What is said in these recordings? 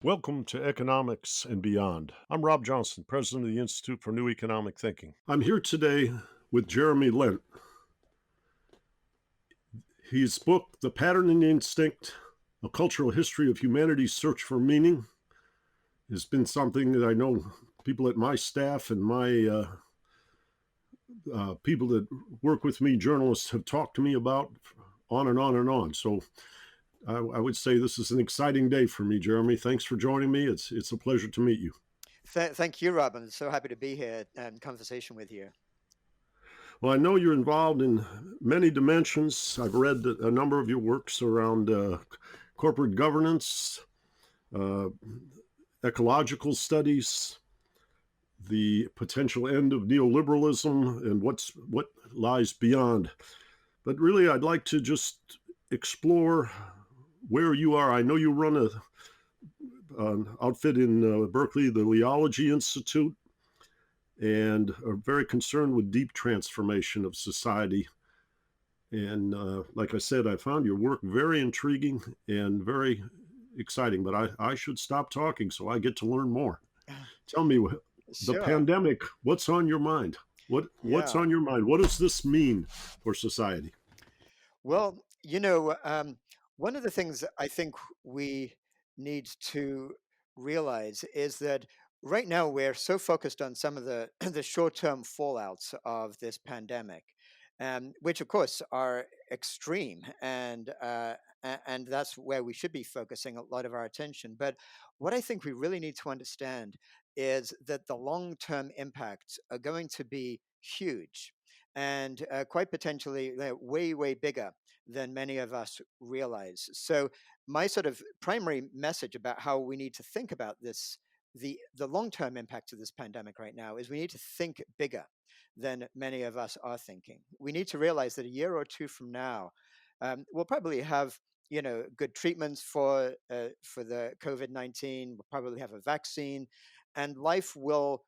Welcome to Economics and Beyond. I'm Rob Johnson, president of the Institute for New Economic Thinking. I'm here today with Jeremy Lent. His book, The Patterning Instinct, A Cultural History of Humanity's Search for Meaning, has been something that I know people at my staff and my people that work with me, journalists, have talked to me about on and on and on. So I would say this is an exciting day for me, Jeremy. Thanks for joining me. It's a pleasure to meet you. Thank you, Rob. I'm so happy to be here and conversation with you. Well, I know you're involved in many dimensions. I've read a number of your works around corporate governance, uh, ecological studies, the potential end of neoliberalism, and what lies beyond. But really, I'd like to just explore where you are. I know you run an outfit in Berkeley, the Liology Institute, and are very concerned with deep transformation of society. And like I said, I found your work very intriguing and very exciting, but I should stop talking so I get to learn more. Tell me, the Sure. pandemic, what's on your mind? What's Yeah. on your mind? What does this mean for society? Well, one of the things I think we need to realize is that right now we're so focused on some of the the short-term fallouts of this pandemic, which of course are extreme, and that's where we should be focusing a lot of our attention. But what I think we really need to understand is that the long-term impacts are going to be huge and quite potentially way, way bigger than many of us realize. So, my sort of primary message about how we need to think about this, the long term impact of this pandemic right now, is we need to think bigger than many of us are thinking. We need to realize that a year or two from now, we'll probably have good treatments for the COVID-19. We'll probably have a vaccine, and life will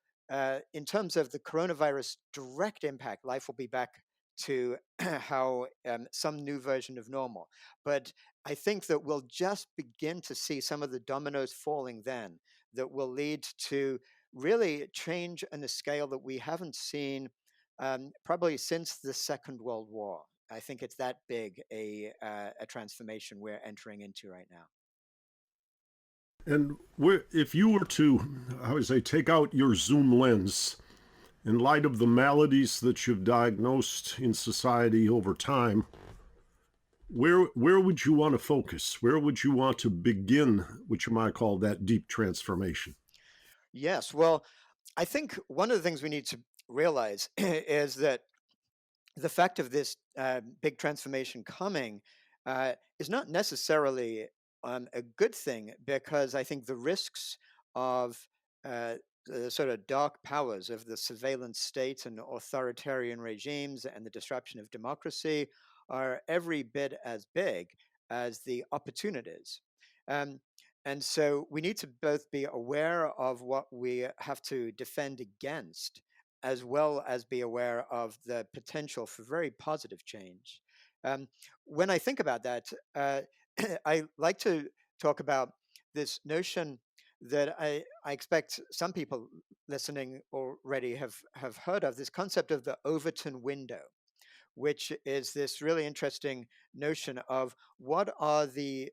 in terms of the coronavirus direct impact, life will be back to how some new version of normal. But I think that we'll just begin to see some of the dominoes falling then that will lead to really change on a scale that we haven't seen probably since the Second World War. I think it's that big a transformation we're entering into right now. And if you were to, I would say, take out your zoom lens in light of the maladies that you've diagnosed in society over time, where would you want to focus? Where would you want to begin, which you might call that deep transformation? Yes, well, I think one of the things we need to realize is that the fact of this big transformation coming is not necessarily a good thing, because I think the risks of the sort of dark powers of the surveillance state and authoritarian regimes and the disruption of democracy are every bit as big as the opportunities. Um, and so we need to both be aware of what we have to defend against, as well as be aware of the potential for very positive change. Um, when I think about that, I like to talk about this notion that I expect some people listening already have heard of, this concept of the Overton window, which is this really interesting notion of what are the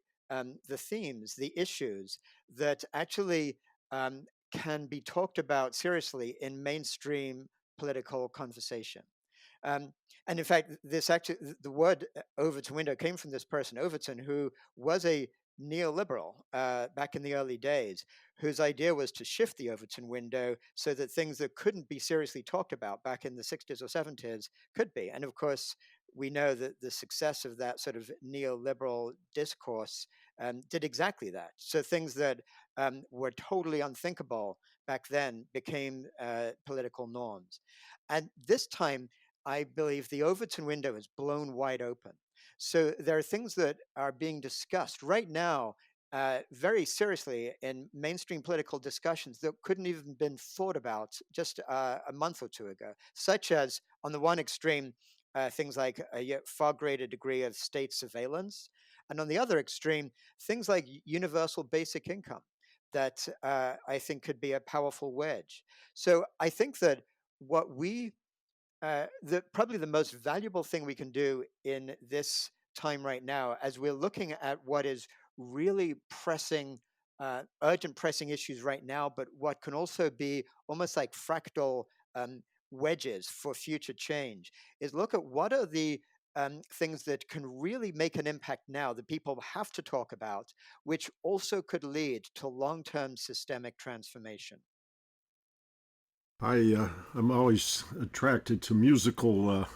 themes, the issues that actually can be talked about seriously in mainstream political conversation. Um, and in fact, this actually, the word Overton window came from this person, Overton, who was a neoliberal back in the early days, whose idea was to shift the Overton window so that things that couldn't be seriously talked about back in the 60s or 70s could be. And of course, we know that the success of that sort of neoliberal discourse did exactly that. So things that were totally unthinkable back then became political norms. And this time, I believe the Overton window is blown wide open. So there are things that are being discussed right now very seriously in mainstream political discussions that couldn't even been thought about just a month or two ago, such as on the one extreme, things like a yet far greater degree of state surveillance, and on the other extreme, things like universal basic income. that I think could be a powerful wedge. So I think that what we probably the most valuable thing we can do in this time right now, as we're looking at what is really pressing, urgent pressing issues right now, but what can also be almost like fractal um, wedges for future change, is look at what are the things that can really make an impact now that people have to talk about, which also could lead to long term systemic transformation. I'm always attracted to musical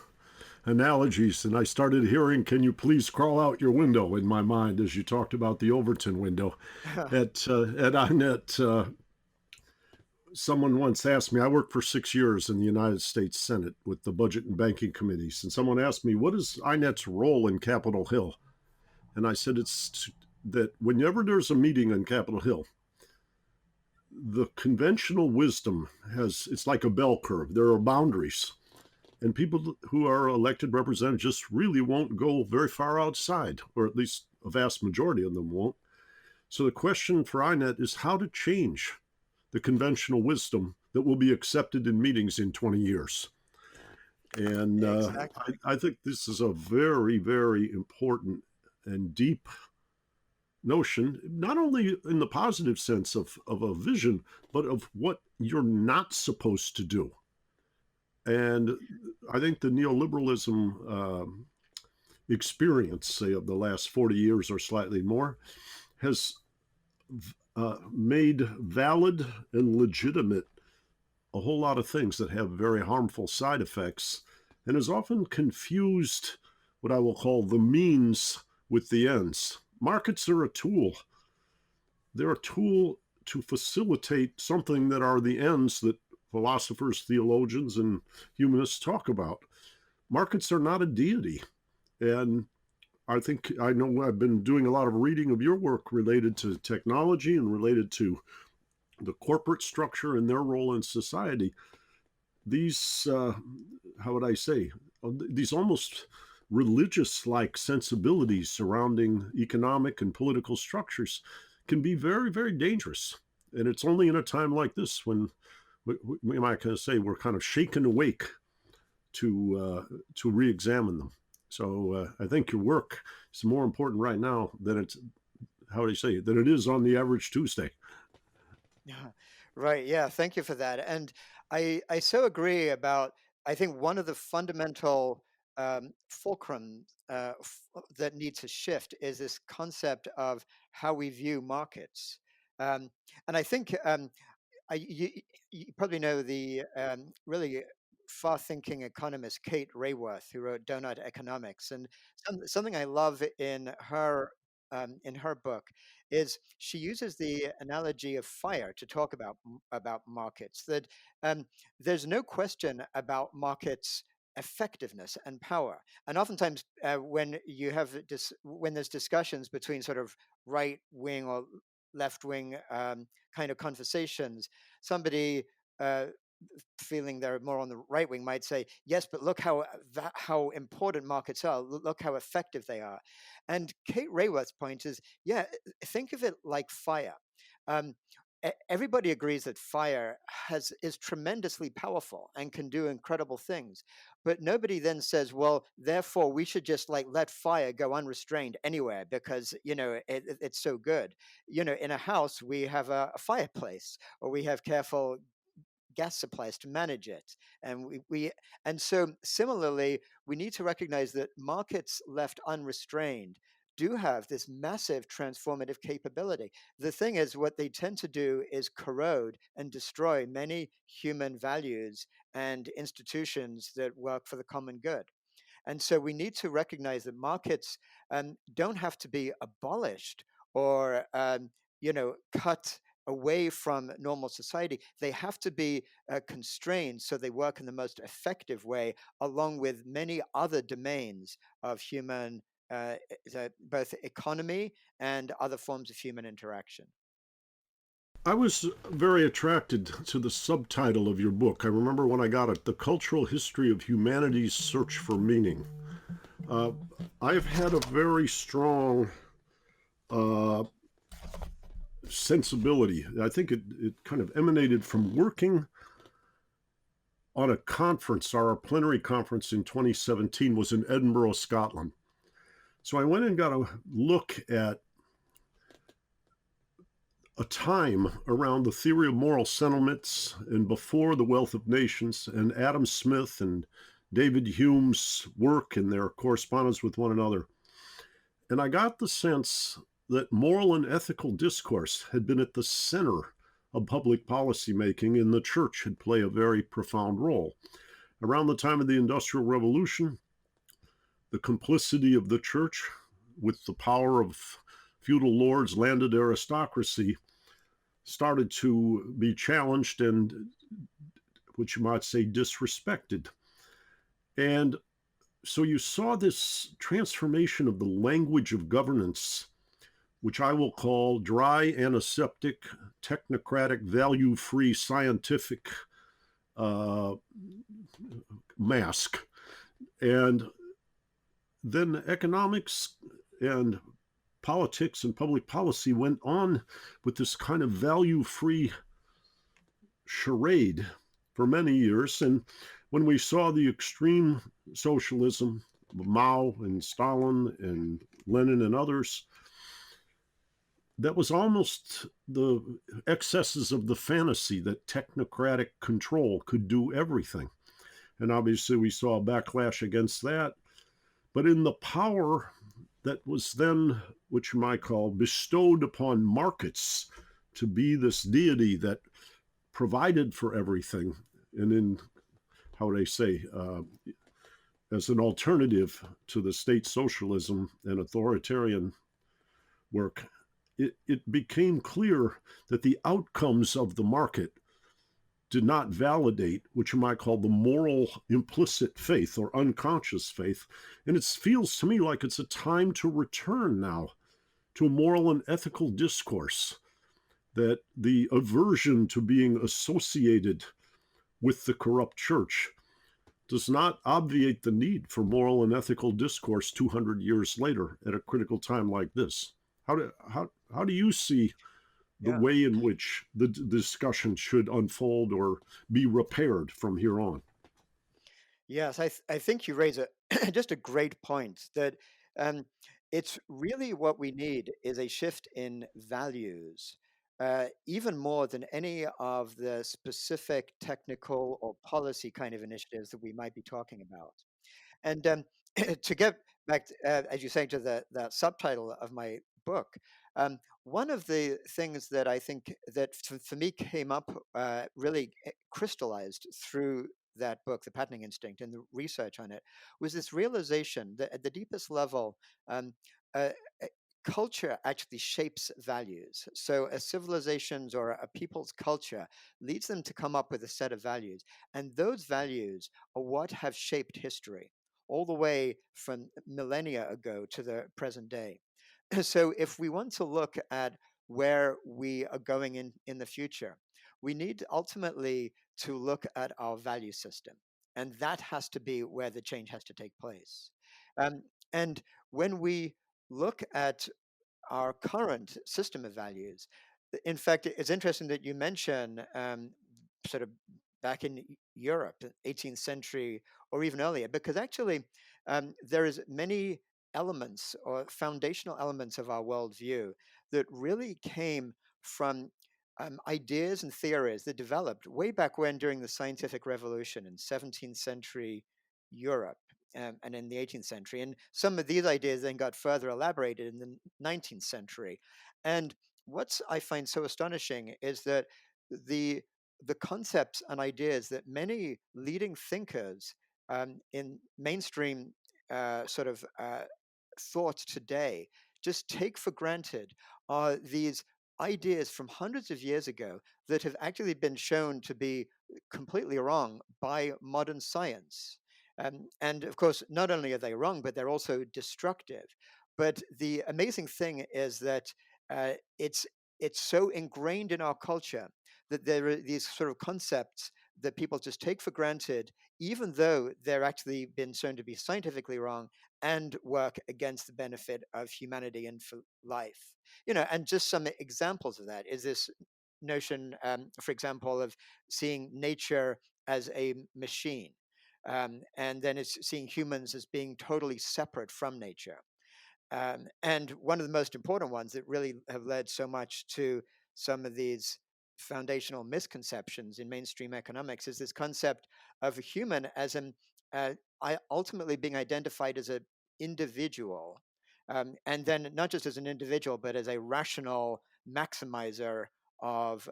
analogies, and I started hearing "Can you please crawl out your window" in my mind as you talked about the Overton window. At INET, someone once asked me. I worked for 6 years in the United States Senate with the Budget and Banking Committees, and someone asked me, "What is INET's role in Capitol Hill?" And I said, that whenever there's a meeting on Capitol Hill, the conventional wisdom it's like a bell curve. There are boundaries, and people who are elected representatives just really won't go very far outside, or at least a vast majority of them won't. So the question for INET is how to change the conventional wisdom that will be accepted in meetings in 20 years. And Exactly. I think this is a very, very important and deep notion, not only in the positive sense of a vision, but of what you're not supposed to do. And I think the neoliberalism experience, say, of the last 40 years or slightly more, has made valid and legitimate a whole lot of things that have very harmful side effects, and has often confused what I will call the means with the ends. Markets are a tool. They're a tool to facilitate something that are the ends that philosophers, theologians, and humanists talk about. Markets are not a deity. And I know I've been doing a lot of reading of your work related to technology and related to the corporate structure and their role in society. These, how would I say, these almost religious like sensibilities surrounding economic and political structures can be very, very dangerous. And it's only in a time like this when we might kind of say we're kind of shaken awake to re-examine them. So I think your work is more important right now than it's how do you say than it is on the average Tuesday. Yeah, right. Yeah, thank you for that. And I so agree about. I think one of the fundamental fulcrum that needs to shift is this concept of how we view markets. Um, and I think you probably know the really far-thinking economist Kate Raworth, who wrote Donut Economics, and something I love in her book is she uses the analogy of fire to talk about markets. That there's no question about markets' effectiveness and power, and oftentimes when you have when there's discussions between sort of right wing or left wing kind of conversations, somebody uh, feeling they're more on the right wing might say, "Yes, but look how important markets are. Look how effective they are." And Kate Rayworth's point is, yeah, think of it like fire. Um, Everybody agrees that fire is tremendously powerful and can do incredible things, but nobody then says, well, therefore we should just like let fire go unrestrained anywhere because it's so good. In a house we have a fireplace, or we have careful gas supplies to manage it. And and so similarly, we need to recognize that markets left unrestrained do have this massive transformative capability. The thing is, what they tend to do is corrode and destroy many human values and institutions that work for the common good. And so we need to recognize that markets don't have to be abolished or cut away from normal society. They have to be constrained so they work in the most effective way, along with many other domains of human, both economy and other forms of human interaction. I was very attracted to the subtitle of your book. I remember when I got it, The Cultural History of Humanity's Search for Meaning. Uh, I've had a very strong uh, sensibility. I think it kind of emanated from working on a conference. Our plenary conference in 2017 was in Edinburgh, Scotland. So I went and got a look at a time around the theory of moral sentiments and before The Wealth of Nations and Adam Smith and David Hume's work and their correspondence with one another. And I got the sense that moral and ethical discourse had been at the center of public policy making, and the church had played a very profound role. Around the time of the Industrial Revolution, the complicity of the church with the power of feudal lords, landed aristocracy, started to be challenged and, what you might say, disrespected. And so you saw this transformation of the language of governance, which I will call dry, antiseptic, technocratic, value-free, scientific mask. And then economics and politics and public policy went on with this kind of value-free charade for many years. And when we saw the extreme socialism of Mao and Stalin and Lenin and others, that was almost the excesses of the fantasy that technocratic control could do everything. And obviously we saw a backlash against that. But in the power that was then, which you might call, bestowed upon markets to be this deity that provided for everything, and in, how would I say, as an alternative to the state socialism and authoritarian work, it became clear that the outcomes of the market did not validate what you might call the moral implicit faith or unconscious faith. And it feels to me like it's a time to return now to a moral and ethical discourse, that the aversion to being associated with the corrupt church does not obviate the need for moral and ethical discourse 200 years later at a critical time like this. How do you see the Yeah. way in which the discussion should unfold or be repaired from here on? Yes, I think you raise a just a great point that um, it's really what we need is a shift in values, even more than any of the specific technical or policy kind of initiatives that we might be talking about. And to get back, as you say, to the subtitle of my book, one of the things that I think that for me came up really crystallized through that book, The Patenting Instinct, and the research on it, was this realization that at the deepest level, um, uh, uh, culture actually shapes values. So a civilization's or a people's culture leads them to come up with a set of values, and those values are what have shaped history all the way from millennia ago to the present day. So if we want to look at where we are going in the future, we need ultimately to look at our value system. And that has to be where the change has to take place. And when we look at our current system of values, in fact, it's interesting that you mention sort of back in Europe, 18th century or even earlier, because actually there is many elements or foundational elements of our worldview that really came from ideas and theories that developed way back when during the scientific revolution in 17th century Europe and in the 18th century. And some of these ideas then got further elaborated in the 19th century. And what I find so astonishing is that the the concepts and ideas that many leading thinkers in mainstream thought today just take for granted are these ideas from hundreds of years ago that have actually been shown to be completely wrong by modern science. And of course, not only are they wrong, but they're also destructive. But the amazing thing is that it's so ingrained in our culture that there are these sort of concepts that people just take for granted, even though they're actually been shown to be scientifically wrong and work against the benefit of humanity and for life. And just some examples of that is this notion, for example, of seeing nature as a machine. And then it's seeing humans as being totally separate from nature. And one of the most important ones that really have led so much to some of these foundational misconceptions in mainstream economics is this concept of a human as an ultimately being identified as an individual, and then not just as an individual, but as a rational maximizer of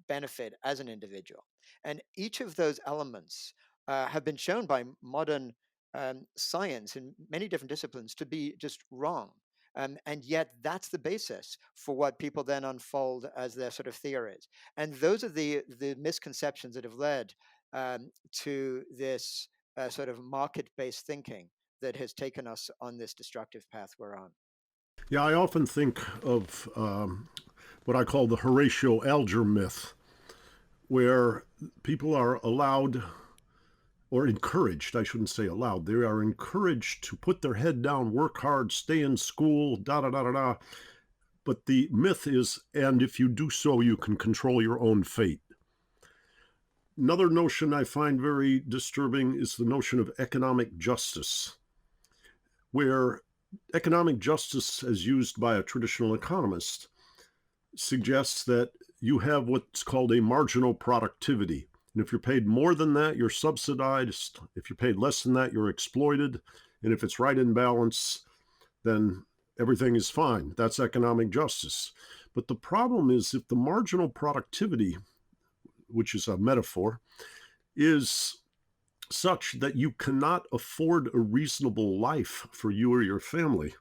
benefit as an individual. And each of those elements have been shown by modern science in many different disciplines to be just wrong. And yet, that's the basis for what people then unfold as their sort of theories. And those are the misconceptions that have led to this sort of market based thinking that has taken us on this destructive path we're on. Yeah, I often think of what I call the Horatio Alger myth, where people are allowed or encouraged, I shouldn't say allowed, they are encouraged to put their head down, work hard, stay in school, da da da da da. But the myth is, and if you do so, you can control your own fate. Another notion I find very disturbing is the notion of economic justice, where economic justice, as used by a traditional economist, suggests that you have what's called a marginal productivity. And if you're paid more than that, you're subsidized. If you're paid less than that, you're exploited. And if it's right in balance, then everything is fine. That's economic justice. But the problem is if the marginal productivity, which is a metaphor, is such that you cannot afford a reasonable life for you or your family,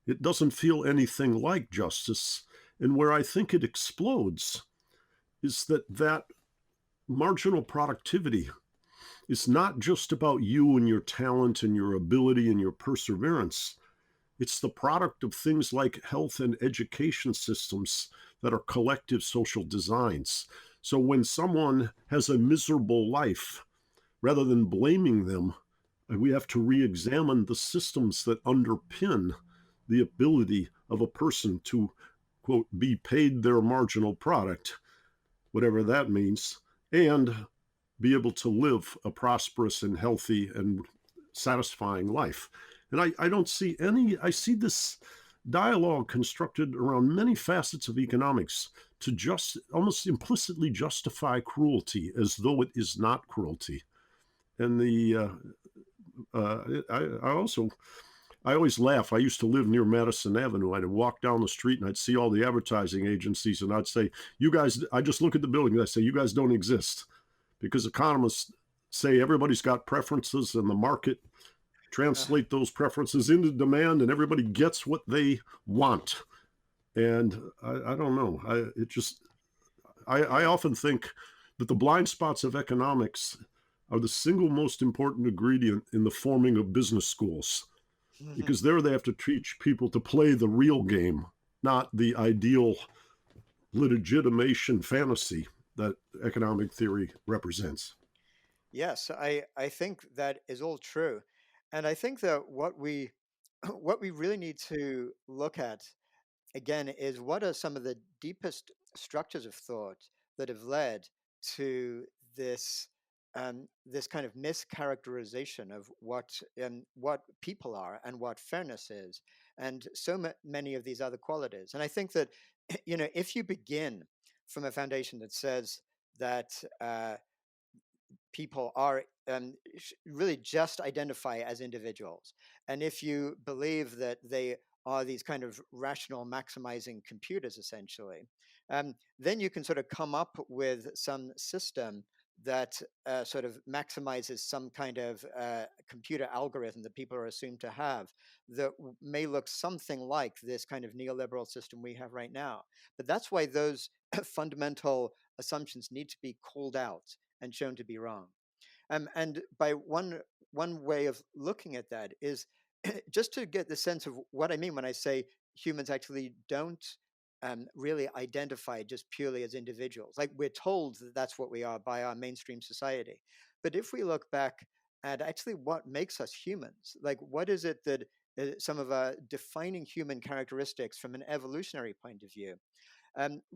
it doesn't feel anything like justice. And where I think it explodes is that marginal productivity is not just about you and your talent and your ability and your perseverance. It's the product of things like health and education systems that are collective social designs. So when someone has a miserable life, rather than blaming them, we have to re-examine the systems that underpin the ability of a person to, quote, be paid their marginal product, whatever that means, and be able to live a prosperous and healthy and satisfying life. And I don't see any, I see this dialogue constructed around many facets of economics to just almost implicitly justify cruelty as though it is not cruelty. And I always laugh. I used to live near Madison Avenue. I'd walk down the street and I'd see all the advertising agencies and I'd say, you guys, I just look at the building and I say, you guys don't exist, because economists say everybody's got preferences and the market translate those preferences into demand and everybody gets what they want. And I don't know. I often think that the blind spots of economics are the single most important ingredient in the forming of business schools, because there they have to teach people to play the real game, not the ideal legitimation fantasy that economic theory represents. Yes, I think that is all true. And I think that what we what we really need to look at again is what are some of the deepest structures of thought that have led to this kind of mischaracterization of what people are and what fairness is, and many of these other qualities. And I think that if you begin from a foundation that says that people are really just identify as individuals. And if you believe that they are these kind of rational maximizing computers, essentially, then you can sort of come up with some system that sort of maximizes some kind of computer algorithm that people are assumed to have that may look something like this kind of neoliberal system we have right now. But that's why those fundamental assumptions need to be called out and shown to be wrong. And by one way of looking at that is just to get the sense of what I mean when I say humans actually don't really identified just purely as individuals. Like we're told that that's what we are by our mainstream society. But if we look back at actually what makes us humans, like what is it that some of our defining human characteristics from an evolutionary point of view,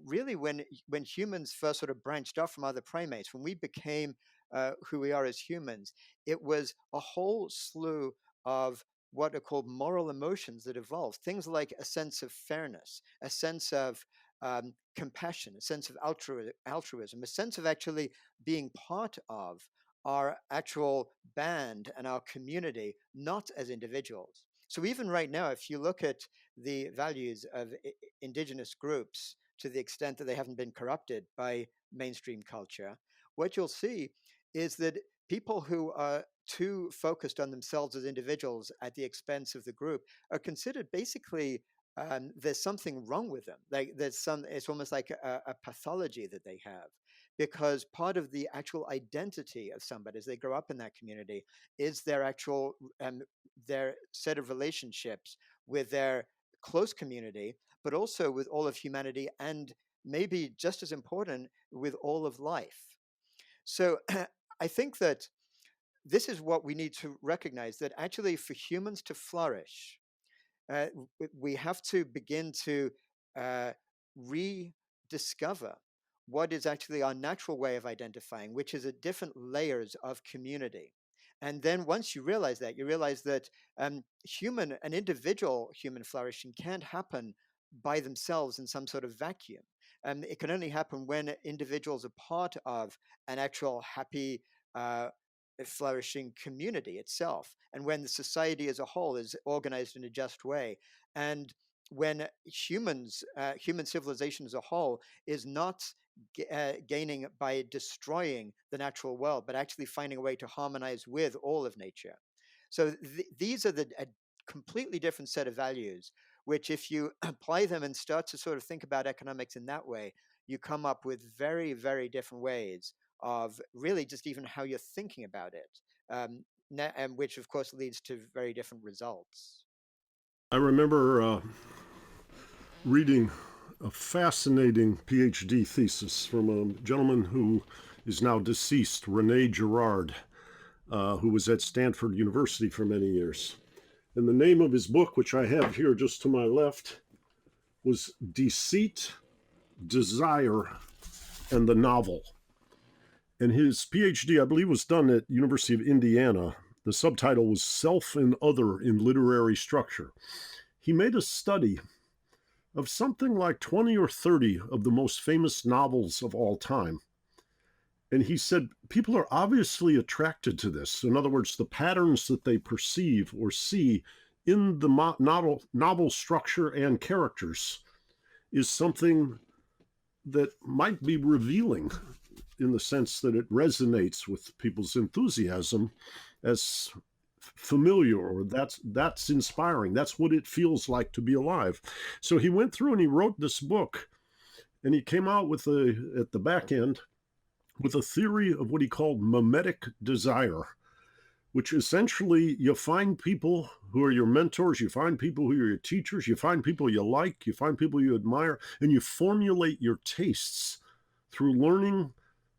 really when humans first sort of branched off from other primates, when we became who we are as humans, it was a whole slew of what are called moral emotions that evolved. Things like a sense of fairness, a sense of compassion, a sense of altruism, a sense of actually being part of our actual band and our community, not as individuals. So even right now, if you look at the values of indigenous groups, to the extent that they haven't been corrupted by mainstream culture, what you'll see is that people who are too focused on themselves as individuals at the expense of the group are considered basically there's something wrong with them. Like it's almost like a pathology that they have, because part of the actual identity of somebody as they grow up in that community is their actual their set of relationships with their close community, but also with all of humanity, and maybe just as important, with all of life. So I think that this is what we need to recognize, that actually for humans to flourish, we have to begin to uh, rediscover what is actually our natural way of identifying, which is at different layers of community. And then once you realize that, an individual human flourishing can't happen by themselves in some sort of vacuum. It can only happen when individuals are part of an actual happy, flourishing community itself, and when the society as a whole is organized in a just way, and when human civilization as a whole is not gaining by destroying the natural world, but actually finding a way to harmonize with all of nature. So these are a completely different set of values, which if you apply them and start to sort of think about economics in that way, you come up with very, very different ways of really just even how you're thinking about it, and which of course leads to very different results. I remember reading a fascinating PhD thesis from a gentleman who is now deceased, Rene Girard, who was at Stanford University for many years. And the name of his book, which I have here just to my left, was Deceit, Desire, and the Novel. And his PhD, I believe, was done at University of Indiana. The subtitle was Self and Other in Literary Structure. He made a study of something like 20 or 30 of the most famous novels of all time. And he said people are obviously attracted to this. In other words, the patterns that they perceive or see in the novel structure and characters is something that might be revealing, in the sense that it resonates with people's enthusiasm as familiar, or that's inspiring. That's what it feels like to be alive. So he went through and he wrote this book, and he came out with at the back end with a theory of what he called mimetic desire, which essentially you find people who are your mentors, you find people who are your teachers, you find people you like, you find people you admire, and you formulate your tastes through learning,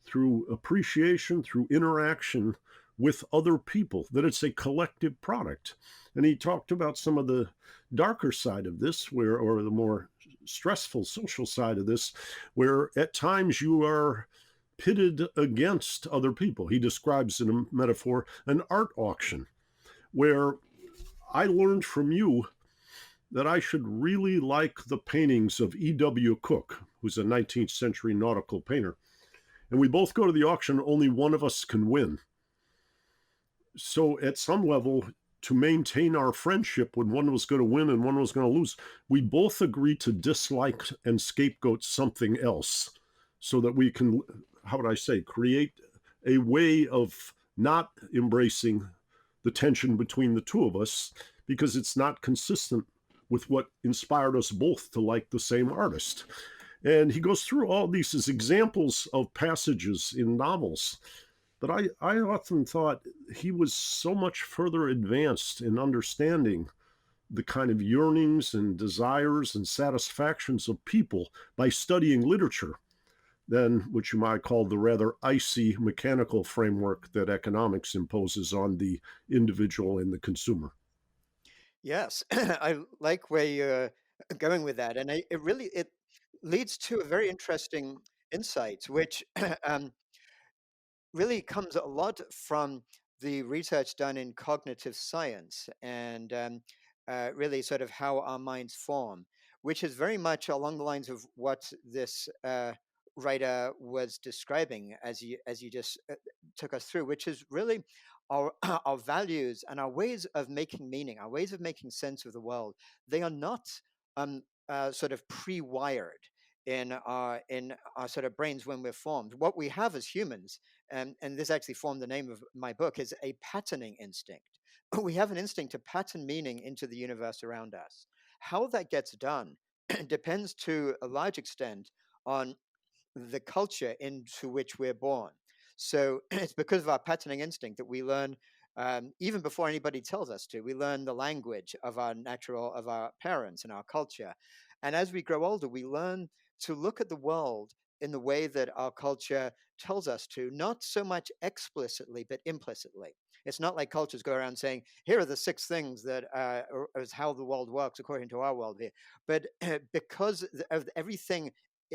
through appreciation, through interaction with other people, that it's a collective product. And he talked about some of the darker side of this, or the more stressful social side of this, where at times you are pitted against other people. He describes in a metaphor an art auction, where I learned from you that I should really like the paintings of E.W. Cook, who's a 19th century nautical painter. And we both go to the auction, only one of us can win. So at some level, to maintain our friendship, when one was going to win and one was going to lose, we both agree to dislike and scapegoat something else, so that we can, how would I say, create a way of not embracing the tension between the two of us, because it's not consistent with what inspired us both to like the same artist. And he goes through all these as examples of passages in novels that I often thought he was so much further advanced in understanding the kind of yearnings and desires and satisfactions of people by studying literature than what you might call the rather icy mechanical framework that economics imposes on the individual and the consumer. Yes, I like where you're going with that, and it leads to a very interesting insight, which um, really comes a lot from the research done in cognitive science and really sort of how our minds form, which is very much along the lines of what this writer was describing as you just took us through, which is really our our values and our ways of making meaning, our ways of making sense of the world. They are not sort of pre-wired in our sort of brains when we're formed. What we have as humans, and this actually formed the name of my book, is a patterning instinct. We have an instinct to pattern meaning into the universe around us. How that gets done depends to a large extent on the culture into which we're born. So it's because of our patterning instinct that we learn, even before anybody tells us to, we learn the language of of our parents and our culture. And as we grow older, we learn to look at the world in the way that our culture tells us to, not so much explicitly, but implicitly. It's not like cultures go around saying, here are the six things that is how the world works according to our worldview. But because of everything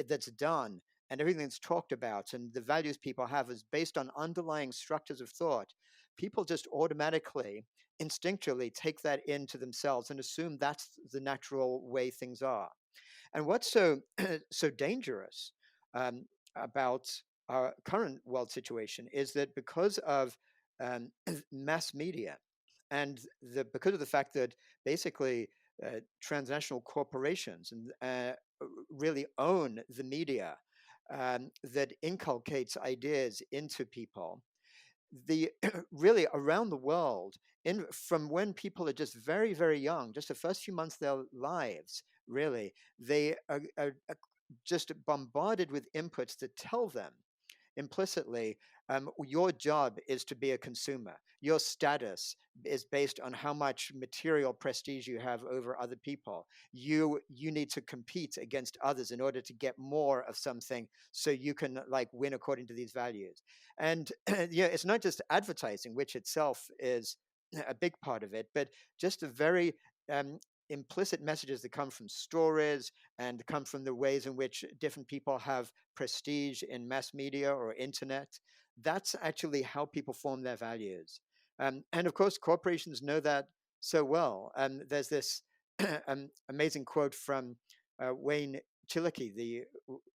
that's done and everything that's talked about and the values people have is based on underlying structures of thought, people just automatically, instinctually take that into themselves and assume that's the natural way things are. And what's so so dangerous um, about our current world situation is that because of um, mass media and because of the fact that basically transnational corporations and really own the media that inculcates ideas into people, the really around the world, in from when people are just very young, just the first few months of their lives, really they are just bombarded with inputs that tell them implicitly, your job is to be a consumer. Your status is based on how much material prestige you have over other people. You need to compete against others in order to get more of something, so you can like win according to these values. And yeah, it's not just advertising, which itself is a big part of it, but just a very implicit messages that come from stories and come from the ways in which different people have prestige in mass media or internet. That's actually how people form their values. And of course, corporations know that so well. There's this amazing quote from Wayne Chilicki,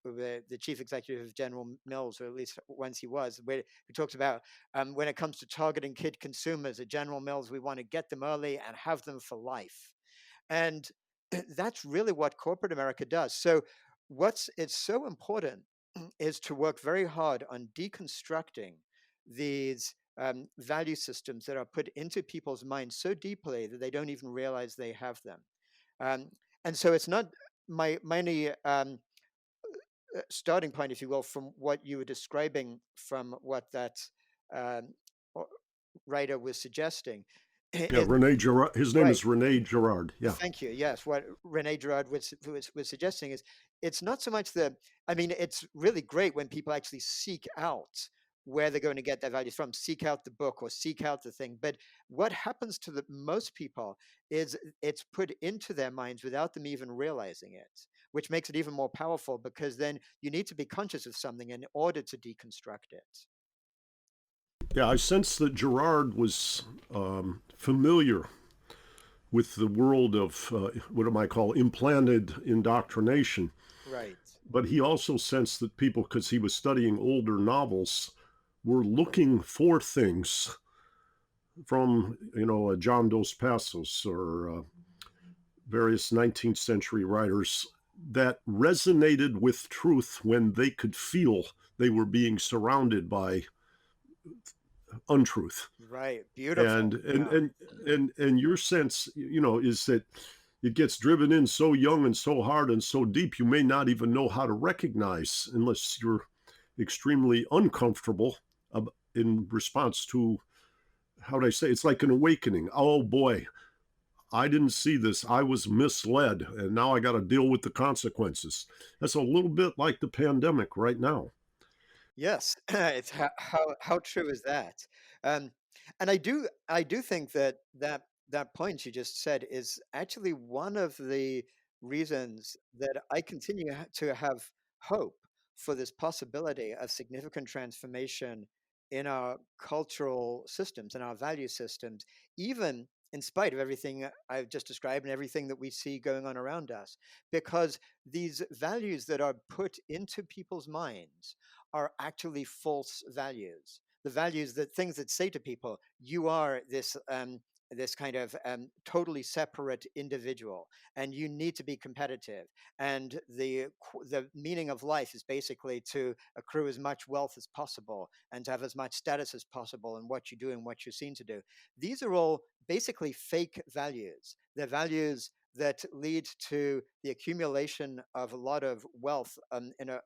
the chief executive of General Mills, or at least once he was, where he talks about when it comes to targeting kid consumers at General Mills, we want to get them early and have them for life. And that's really what corporate America does. So what's it's so important is to work very hard on deconstructing these value systems that are put into people's minds so deeply that they don't even realize they have them. Um, and so it's not my only starting point, if you will, from what you were describing, from what that um, writer was suggesting, Yeah, is Rene Girard. His name right. is Rene Girard. Yeah, Thank you. Yes, what Rene Girard was suggesting is it's not so much the. I mean, it's really great when people actually seek out where they're going to get their values from, seek out the book or seek out the thing. But what happens to the most people is it's put into their minds without them even realizing it, which makes it even more powerful because then you need to be conscious of something in order to deconstruct it. yeah. I sense that Girard was familiar with the world of what I might call implanted indoctrination, Right. but he also sensed that people, because he was studying older novels, were looking for things from John Dos Passos or various 19th century writers that resonated with truth when they could feel they were being surrounded by untruth. Right. And Beautiful. and Yeah. and and your sense, is that it gets driven in so young and so hard and so deep, you may not even know how to recognize unless you're extremely uncomfortable in response to, how do I say, it's like an awakening. Oh boy, I didn't see this. I was misled, and now I got to deal with the consequences. That's a little bit like the pandemic right now. Yes, it's how true is that? Um, and I do think that that point you just said is actually one of the reasons that I continue to have hope for this possibility of significant transformation in our cultural systems and our value systems, even in spite of everything I've just described and everything that we see going on around us, because these values that are put into people's minds are actually false values. The values, that things that say to people, you are this kind of totally separate individual, and you need to be competitive. And the meaning of life is basically to accrue as much wealth as possible and to have as much status as possible in what you do and what you're seen to do. These are all basically fake values. They're values that lead to the accumulation of a lot of wealth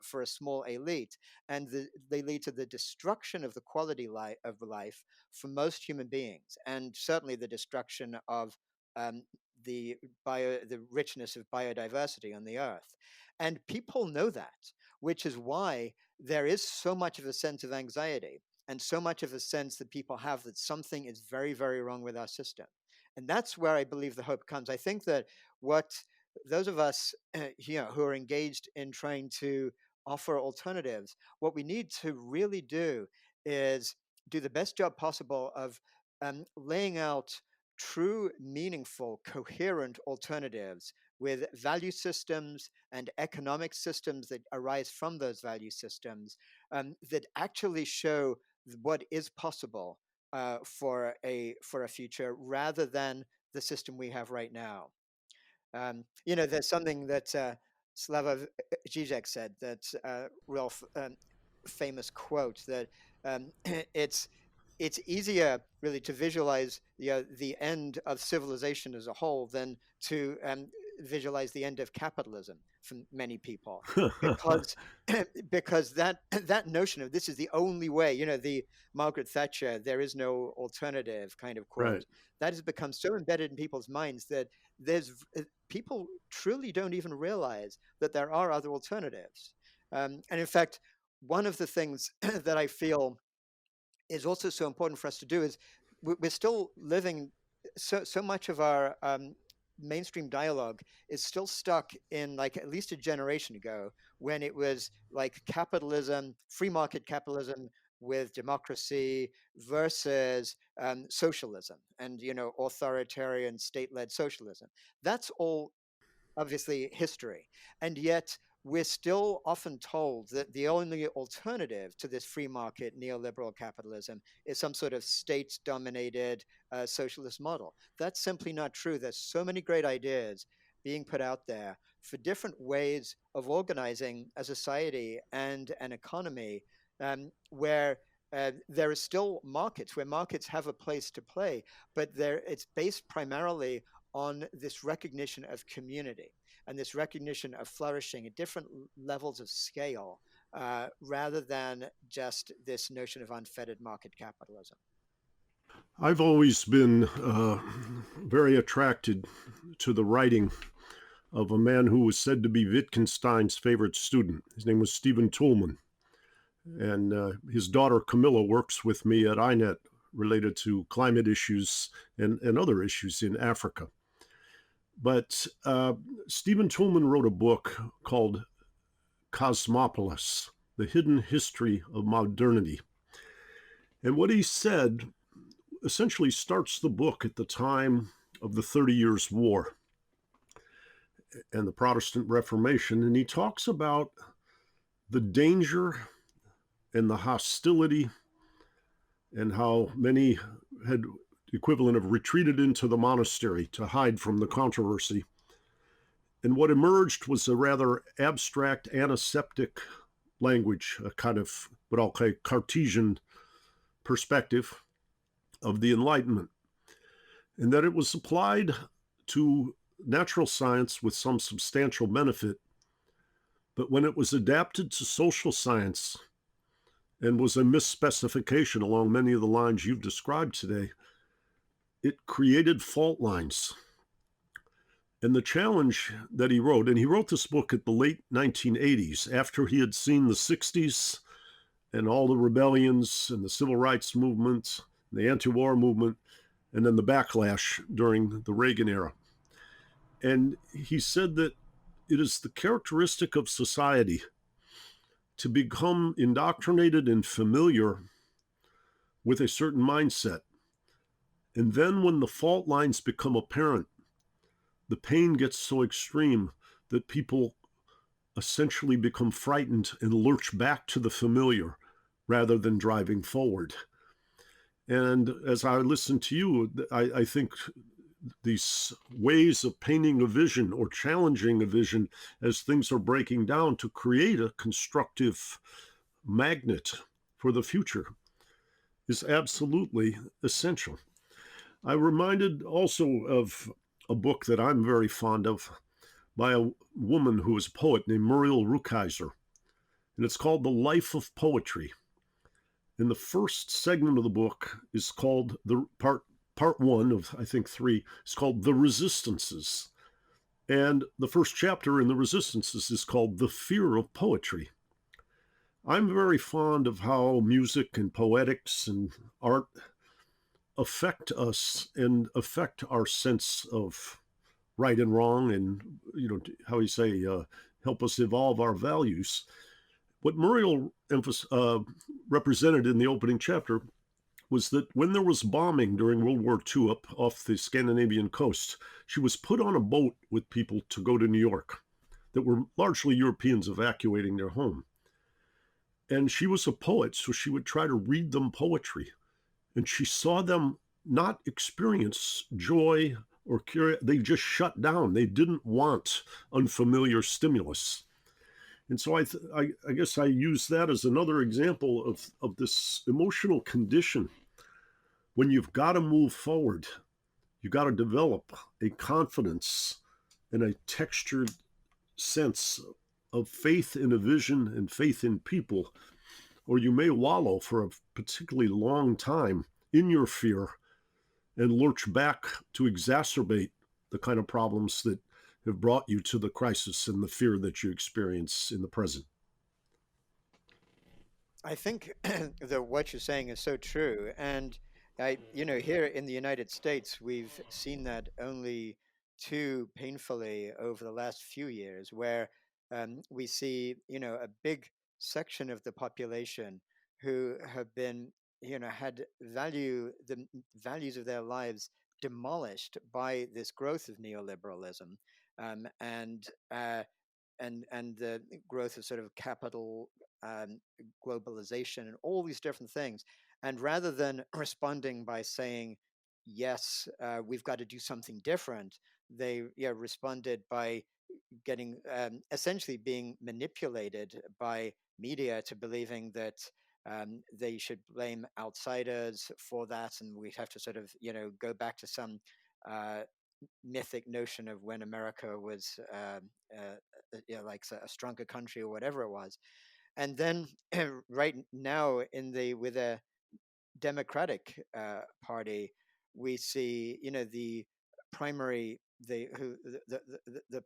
for a small elite, and they lead to the destruction of the quality of life for most human beings, and certainly the destruction of um, the richness of biodiversity on the earth. And people know that, which is why there is so much of a sense of anxiety and so much of a sense that people have that something is very, very wrong with our system. And that's where I believe the hope comes. I think that what those of us here who are engaged in trying to offer alternatives, what we need to really do is do the best job possible of laying out true, meaningful, coherent alternatives with value systems and economic systems that arise from those value systems, that actually show what is possible for a future rather than the system we have right now. There's something that Slavoj Žižek said, that's a real famous quote, that it's it's easier really to visualize the end of civilization as a whole than to visualize the end of capitalism for many people, because because that notion of this is the only way, the Margaret Thatcher "there is no alternative" kind of Right. quote, that has become so embedded in people's minds that people truly don't even realize that there are other alternatives. And in fact, one of the things that I feel is also so important for us to do is we're still living, so much of our mainstream dialogue is still stuck in, like, at least a generation ago, when it was like capitalism, free market capitalism with democracy versus socialism and authoritarian state-led socialism. That's all obviously history. And yet we're still often told that the only alternative to this free market neoliberal capitalism is some sort of state dominated socialist model. That's simply not true. There's so many great ideas being put out there for different ways of organizing a society and an economy, where there are still markets, where markets have a place to play, but it's based primarily on this recognition of community and this recognition of flourishing at different levels of scale, rather than just this notion of unfettered market capitalism. I've always been very attracted to the writing of a man who was said to be Wittgenstein's favorite student. His name was Stephen Toulmin. And his daughter Camilla works with me at INET related to climate issues and other issues in Africa. But Stephen Toulmin wrote a book called Cosmopolis, The Hidden History of Modernity. And what he said essentially starts the book at the time of the 30 Years' War and the Protestant Reformation. And he talks about the danger and the hostility and how many had the equivalent of retreated into the monastery to hide from the controversy. And what emerged was a rather abstract antiseptic language, a kind of what I'll call Cartesian perspective of the Enlightenment, and that it was applied to natural science with some substantial benefit. But when it was adapted to social science and was a misspecification along many of the lines you've described today, it created fault lines And the challenge that he wrote, and he wrote this book at the late 1980s after he had seen the 60s and all the rebellions and the civil rights movement, the anti-war movement, and then the backlash during the Reagan era. And he said that it is the characteristic of society to become indoctrinated and familiar with a certain mindset. And then when the fault lines become apparent, the pain gets so extreme that people essentially become frightened and lurch back to the familiar rather than driving forward. And as I listen to you, I think these ways of painting a vision or challenging a vision as things are breaking down to create a constructive magnet for the future is absolutely essential. I reminded also of a book that I'm very fond of by a woman who is a poet named Muriel Rukeyser, and it's called The Life of Poetry. And the first segment of the book is called the part one of I think three is called The Resistances. And the first chapter in The Resistances is called The Fear of Poetry. I'm very fond of how music and poetics and art affect us and affect our sense of right and wrong, and how you say help us evolve our values. What Muriel represented in the opening chapter was that when there was bombing during World War II up off the Scandinavian coast, she was put on a boat with people to go to New York that were largely Europeans evacuating their home. And she was a poet, so she would try to read them poetry. And she saw them not experience joy or curiosity. They just shut down. They didn't want unfamiliar stimulus. And so I guess I use that as another example of this emotional condition. When you've got to move forward, you got to develop a confidence and a textured sense of faith in a vision and faith in people, or you may wallow for a particularly long time in your fear and lurch back to exacerbate the kind of problems that have brought you to the crisis and the fear that you experience in the present. I think that what you're saying is so true. And here in the United States, we've seen that only too painfully over the last few years, where we see, a big section of the population who have been, had the values of their lives demolished by this growth of neoliberalism, um, and uh, and the growth of sort of capital, um, globalization, and all these different things. And rather than responding by saying, yes, we've got to do something different, they responded by getting essentially being manipulated by media to believing that they should blame outsiders for that, and we have to sort of go back to some uh, mythic notion of when America was like a stronger country or whatever it was. And then right now in the with a Democratic Party, we see the primary the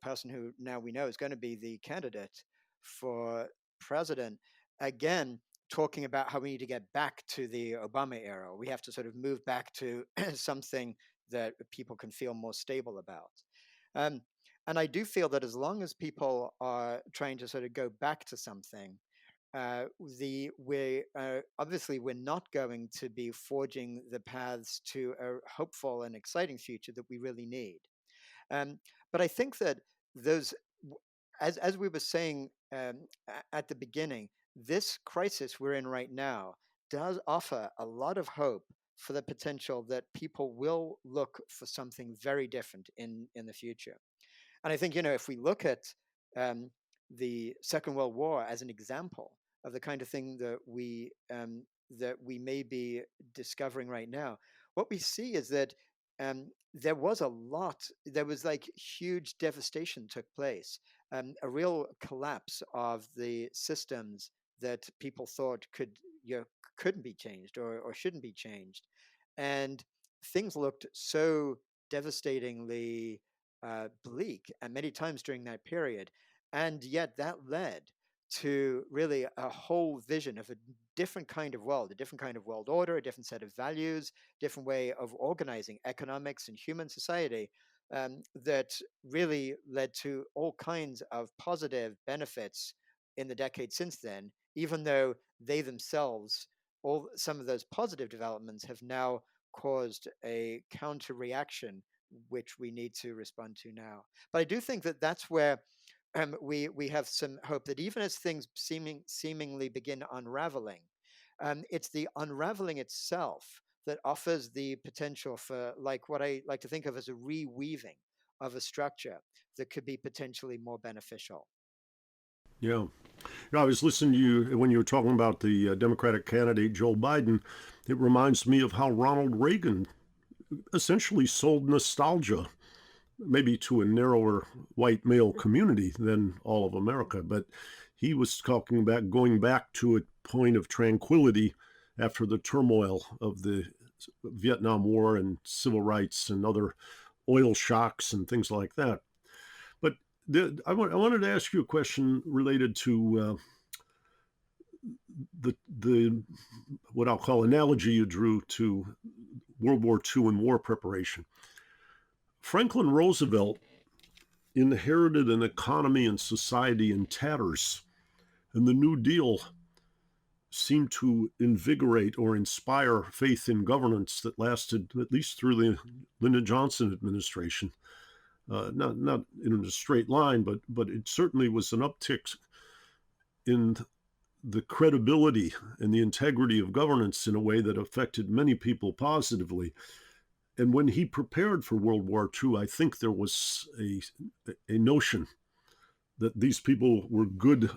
person who now we know is going to be the candidate for president again, talking about how we need to get back to the Obama era. We have to sort of move back to something that people can feel more stable about. Um, and I do feel that as long as people are trying to sort of go back to something, the we obviously we're not going to be forging the paths to a hopeful and exciting future that we really need. But I think that those, as we were saying at the beginning, this crisis we're in right now does offer a lot of hope for the potential that people will look for something very different in the future. And I think, if we look at um, the Second World War as an example of the kind of thing that we may be discovering right now, what we see is that there was like huge devastation took place, a real collapse of the systems that people thought couldn't be changed or shouldn't be changed, and things looked so devastatingly bleak and many times during that period. And yet that led to really a whole vision of a different kind of world, a different kind of world order, a different set of values, different way of organizing economics and human society, that really led to all kinds of positive benefits in the decades since then, even though they themselves, all some of those positive developments have now caused a counter reaction which we need to respond to now. But I do think that that's where we have some hope that even as things seemingly begin unraveling, it's the unraveling itself that offers the potential for, like, what I like to think of as a reweaving of a structure that could be potentially more beneficial. Yeah. I was listening to you when you were talking about the Democratic candidate Joe Biden. It reminds me of how Ronald Reagan essentially sold nostalgia, maybe to a narrower white male community than all of America. But he was talking about going back to a point of tranquility after the turmoil of the Vietnam War and civil rights and other oil shocks and things like that. But I wanted to ask you a question related to the what I'll call analogy you drew to World War II and war preparation. Franklin Roosevelt inherited an economy and society in tatters, and the New Deal seemed to invigorate or inspire faith in governance that lasted at least through the Lyndon Johnson administration. Not in a straight line, but it certainly was an uptick in the credibility and the integrity of governance in a way that affected many people positively. And when he prepared for World War II, I think there was a notion that these people were good,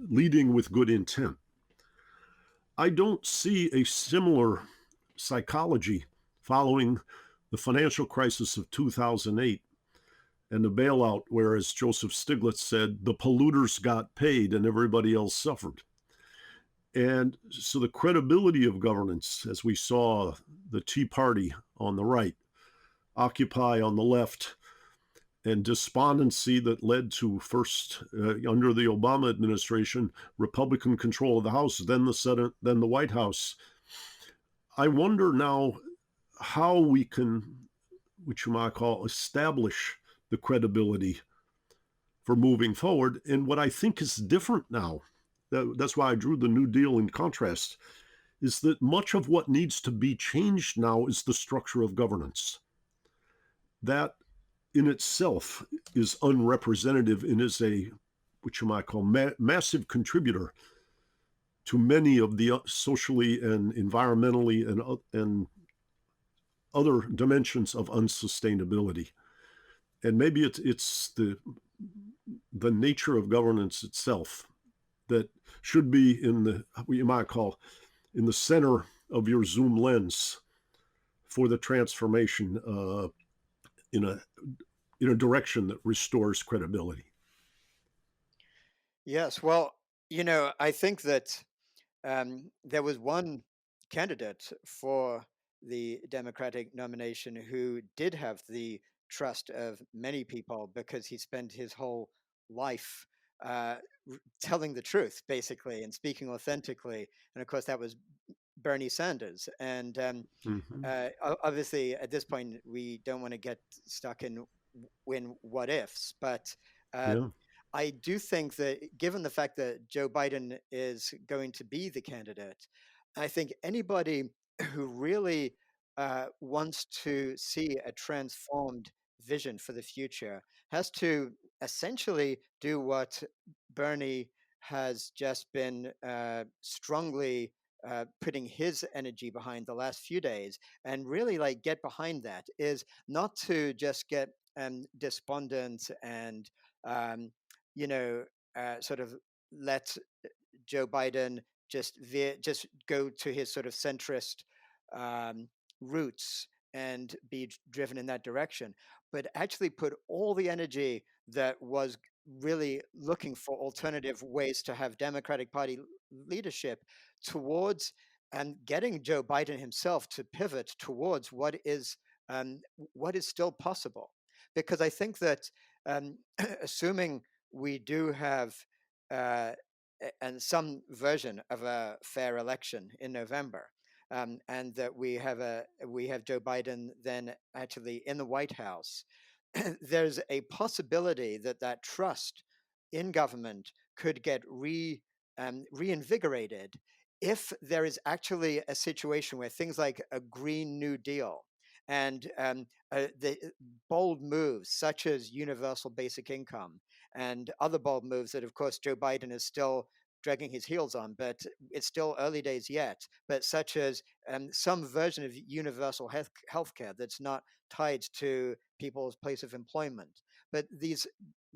leading with good intent. I don't see a similar psychology following the financial crisis of 2008 and the bailout, where, as Joseph Stiglitz said, the polluters got paid and everybody else suffered. And so the credibility of governance, as we saw the Tea Party on the right, Occupy on the left, and despondency that led to first, under the Obama administration, Republican control of the House, then the Senate, then the White House. I wonder now how we can, which you might call, establish the credibility for moving forward. And what I think is different now, that's why I drew the New Deal in contrast, is that much of what needs to be changed now is the structure of governance. That in itself is unrepresentative and is a, what you might call, massive contributor to many of the socially and environmentally and other dimensions of unsustainability. And maybe it's the nature of governance itself that should be in the, what you might call, in the center of your zoom lens for the transformation in a in a direction that restores credibility. Yes, well, I think that there was one candidate for the Democratic nomination who did have the trust of many people because he spent his whole life uh, telling the truth, basically, and speaking authentically. And of course, that was Bernie Sanders. And Mm-hmm. obviously, at this point, we don't want to get stuck in what ifs, but Yeah. I do think that given the fact that Joe Biden is going to be the candidate, I think anybody who really wants to see a transformed vision for the future has to essentially do what Bernie has just been strongly putting his energy behind the last few days, and really like get behind that is not to just get despondent and um, you know, sort of let Joe Biden just go to his sort of centrist um, roots and be driven in that direction, but actually put all the energy that was really looking for alternative ways to have Democratic Party leadership towards and getting Joe Biden himself to pivot towards what is still possible. because I think that um, assuming we do have uh, and some version of a fair election in November, and that we have Joe Biden then actually in the White House, there's a possibility that that trust in government could get reinvigorated if there is actually a situation where things like a Green New Deal and the bold moves such as universal basic income and other bold moves that, of course, Joe Biden is still dragging his heels on, but it's still early days yet, but such as some version of universal healthcare that's not tied to people's place of employment. But these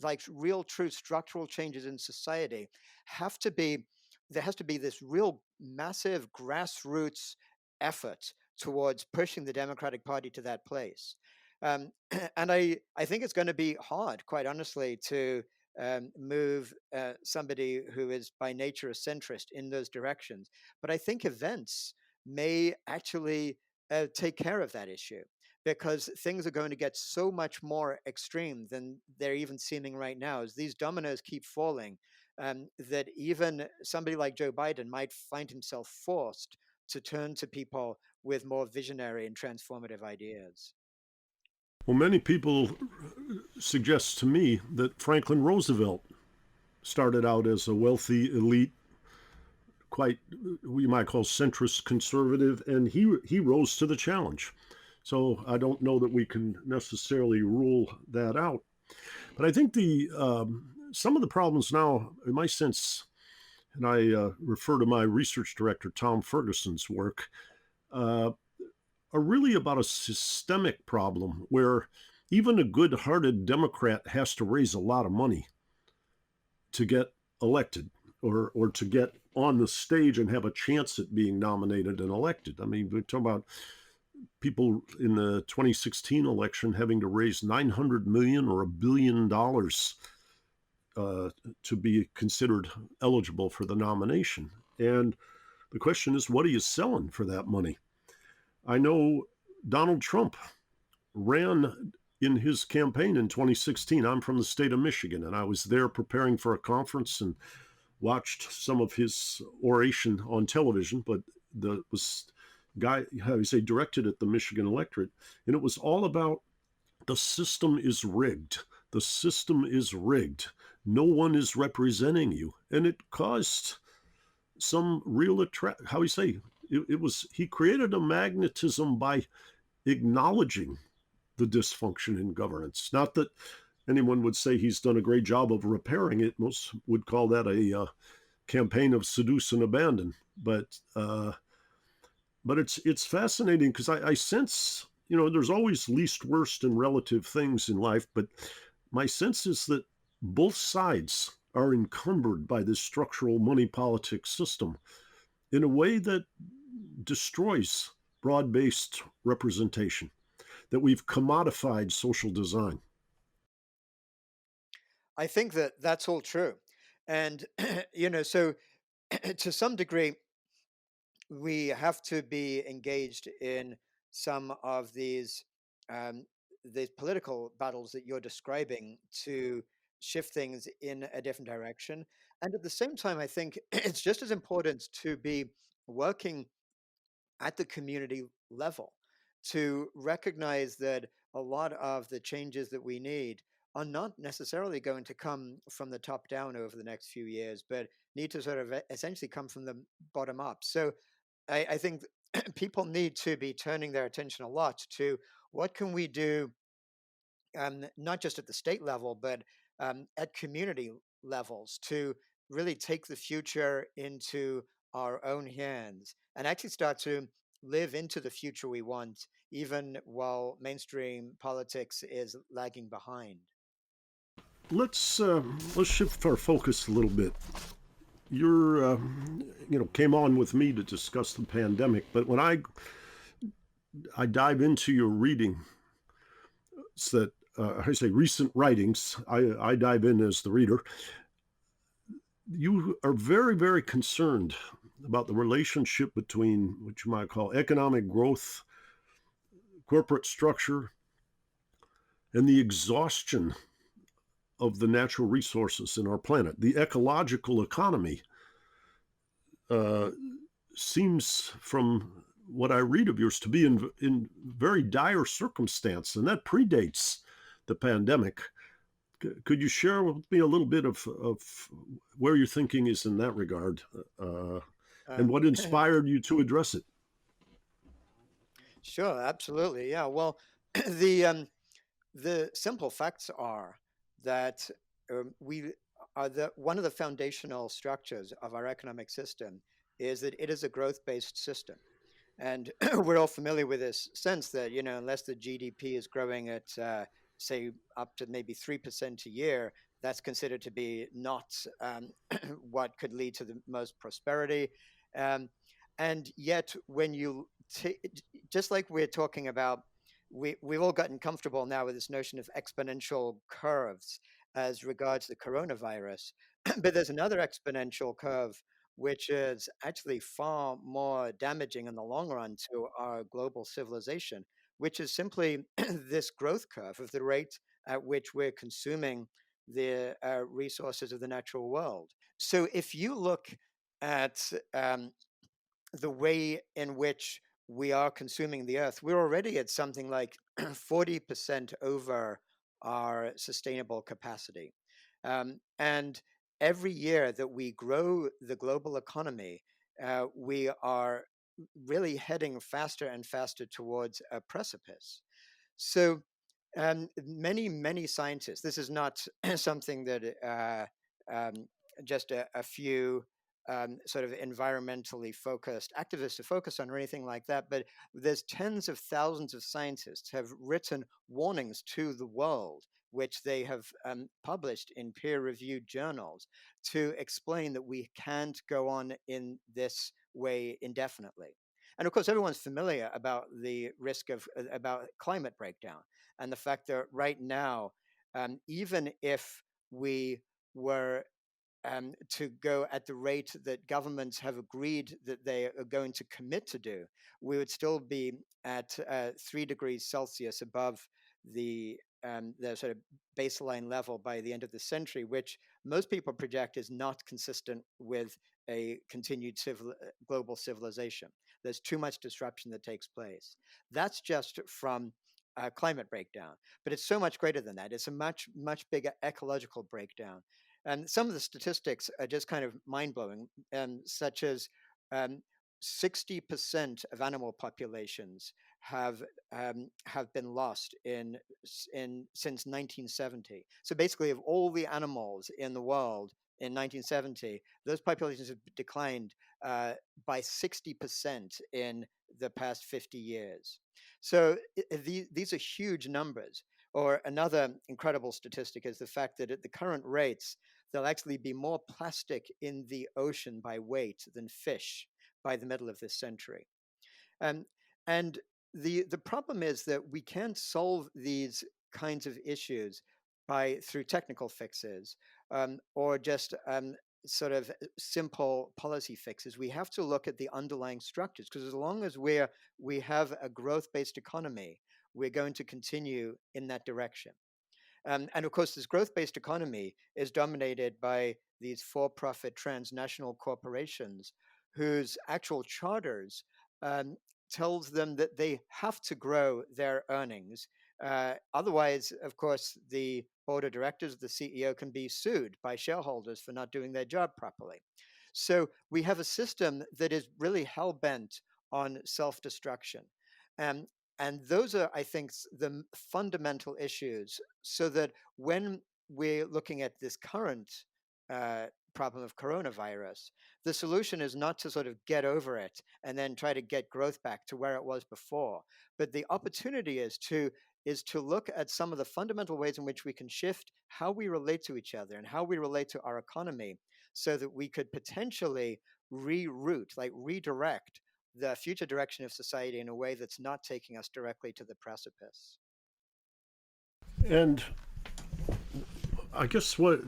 like real true structural changes in society have to be, there has to be this real massive grassroots effort towards pushing the Democratic Party to that place. And I think it's going to be hard, quite honestly, to move somebody who is by nature a centrist in those directions. But I think events may actually take care of that issue because things are going to get so much more extreme than they're even seeming right now. As these dominoes keep falling, that even somebody like Joe Biden might find himself forced to turn to people with more visionary and transformative ideas. Well, many people suggest to me that Franklin Roosevelt started out as a wealthy elite, quite we might call centrist conservative, and he rose to the challenge. So I don't know that we can necessarily rule that out. But I think the some of the problems now, in my sense, and I refer to my research director Tom Ferguson's work, uh, are really about a systemic problem where even a good-hearted Democrat has to raise a lot of money to get elected or to get on the stage and have a chance at being nominated and elected. I mean, we talk about people in the 2016 election having to raise 900 million or $1 billion to be considered eligible for the nomination. And the question is, what are you selling for that money? I know Donald Trump ran in his campaign in 2016. I'm from the state of Michigan, and I was there preparing for a conference and watched some of his oration on television, but the was guy, how you say, directed at the Michigan electorate, and it was all about the system is rigged. The system is rigged. No one is representing you, and it caused some real how you say it was. He created a magnetism by acknowledging the dysfunction in governance. Not that anyone would say he's done a great job of repairing it. Most would call that a campaign of seduce and abandon. But it's fascinating because I sense, there's always least worst and relative things in life, but my sense is that both sides are encumbered by this structural money politics system in a way that destroys broad-based representation, that we've commodified social design. I think that that's all true. And, so to some degree, we have to be engaged in some of um, these political battles that you're describing to shift things in a different direction. And at the same time, I think it's just as important to be working at the community level to recognize that a lot of the changes that we need are not necessarily going to come from the top down over the next few years, but need to sort of essentially come from the bottom up. So I think people need to be turning their attention a lot to what can we do, not just at the state level, but at community levels to really take the future into our own hands and actually start to live into the future we want, even while mainstream politics is lagging behind. Let's shift our focus a little bit. You're came on with me to discuss the pandemic, but when I dive into your reading, that I say recent writings, I dive in as the reader. You are very, very concerned about the relationship between what you might call economic growth, corporate structure, and the exhaustion of the natural resources in our planet. The ecological economy uh, seems, from what I read of yours, to be in very dire circumstance, and that predates the pandemic. Could you share with me a little bit of where your thinking is in that regard, and Um, what inspired you to address it? sure, absolutely. Yeah. Well, the the simple facts are that we are the one of the foundational structures of our economic system is that it is a growth-based system. And we're all familiar with this sense that, unless the GDP is growing at, say, up to maybe 3% a year, that's considered to be not what could lead to the most prosperity. Um, and yet, when you just like we're talking about, we've all gotten comfortable now with this notion of exponential curves as regards the coronavirus. But there's another exponential curve which is actually far more damaging in the long run to our global civilization, which is simply this growth curve of the rate at which we're consuming the resources of the natural world. So if you look at the way in which we are consuming the earth, we're already at something like 40% over our sustainable capacity. And every year that we grow the global economy, we are really heading faster and faster towards a precipice. So many scientists, this is not something that um, just a few sort of environmentally focused activists to focus on or anything like that, but there's tens of thousands of scientists have written warnings to the world, which they have published in peer-reviewed journals to explain that we can't go on in this way indefinitely. And of course, everyone's familiar about the risk of about climate breakdown and the fact that right now, even if we were to go at the rate that governments have agreed that they are going to commit to do, we would still be at 3 degrees Celsius above the sort of baseline level by the end of the century, which most people project is not consistent with a continued global civilization. There's too much disruption that takes place. That's just from climate breakdown, but it's so much greater than that. It's a much bigger ecological breakdown. And some of the statistics are just kind of mind blowing, such as 60% of animal populations have been lost in since 1970. So basically, of all the animals in the world in 1970, those populations have declined by 60% in the past 50 years. So these are huge numbers. Or another incredible statistic is the fact that at the current rates, there'll actually be more plastic in the ocean by weight than fish by the middle of this century. Um, and the problem is that we can't solve these kinds of issues through technical fixes or just sort of simple policy fixes. We have to look at the underlying structures, because as long as we have a growth-based economy, we're going to continue in that direction. And of course, this growth-based economy is dominated by these for-profit transnational corporations whose actual charters um, tells them that they have to grow their earnings. Otherwise, of course, the board of directors, the CEO, can be sued by shareholders for not doing their job properly. So we have a system that is really hell-bent on self-destruction. Um, and those are, I think, the fundamental issues, so that when we're looking at this current problem of coronavirus, the solution is not to sort of get over it and then try to get growth back to where it was before. But the opportunity is to look at some of the fundamental ways in which we can shift how we relate to each other and how we relate to our economy, so that we could potentially reroute, like redirect the future direction of society in a way that's not taking us directly to the precipice. And I guess what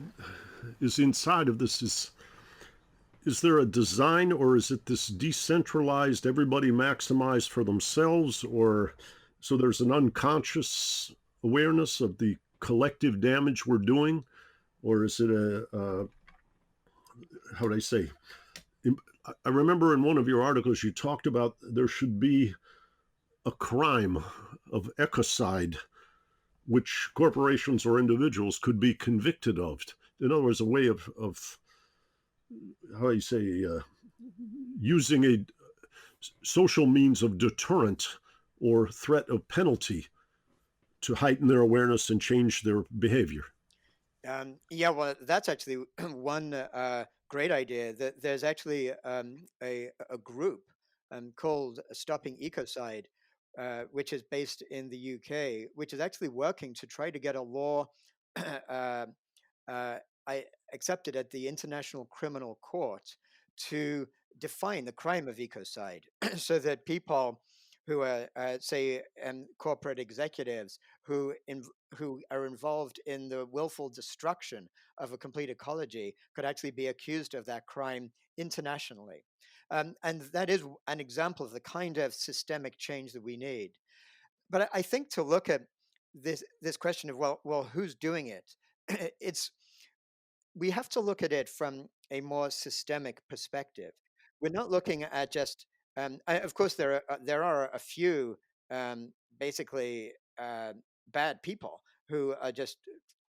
is inside of this is there a design, or is it this decentralized, everybody maximized for themselves, or so there's an unconscious awareness of the collective damage we're doing, or is it a how would I say? I remember in one of your articles you talked about there should be a crime of ecocide, which corporations or individuals could be convicted of. In other words, a way of how do you say, using a social means of deterrent or threat of penalty to heighten their awareness and change their behavior. Yeah, well, that's actually one great idea. That there's actually a group called Stopping Ecocide, which is based in the UK, which is actually working to try to get a law uh, uh, I accepted at the International Criminal Court to define the crime of ecocide, so that people who are, say, corporate executives who are involved in the willful destruction of a complete ecology could actually be accused of that crime internationally. And that is an example of the kind of systemic change that we need. But I think to look at this question of well, who's doing it? It's we have to look at it from a more systemic perspective. We're not looking at just, of course, there are a few basically bad people who are just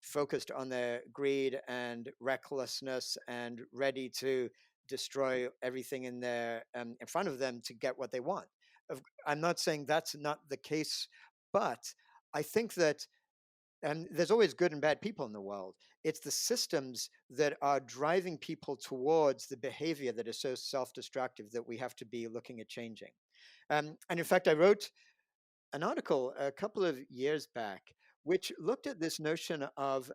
focused on their greed and recklessness and ready to destroy everything in front of them to get what they want. I'm not saying that's not the case, but I think that and there's always good and bad people in the world. It's the systems that are driving people towards the behavior that is so self-destructive that we have to be looking at changing. And in fact, I wrote an article a couple of years back which looked at this notion of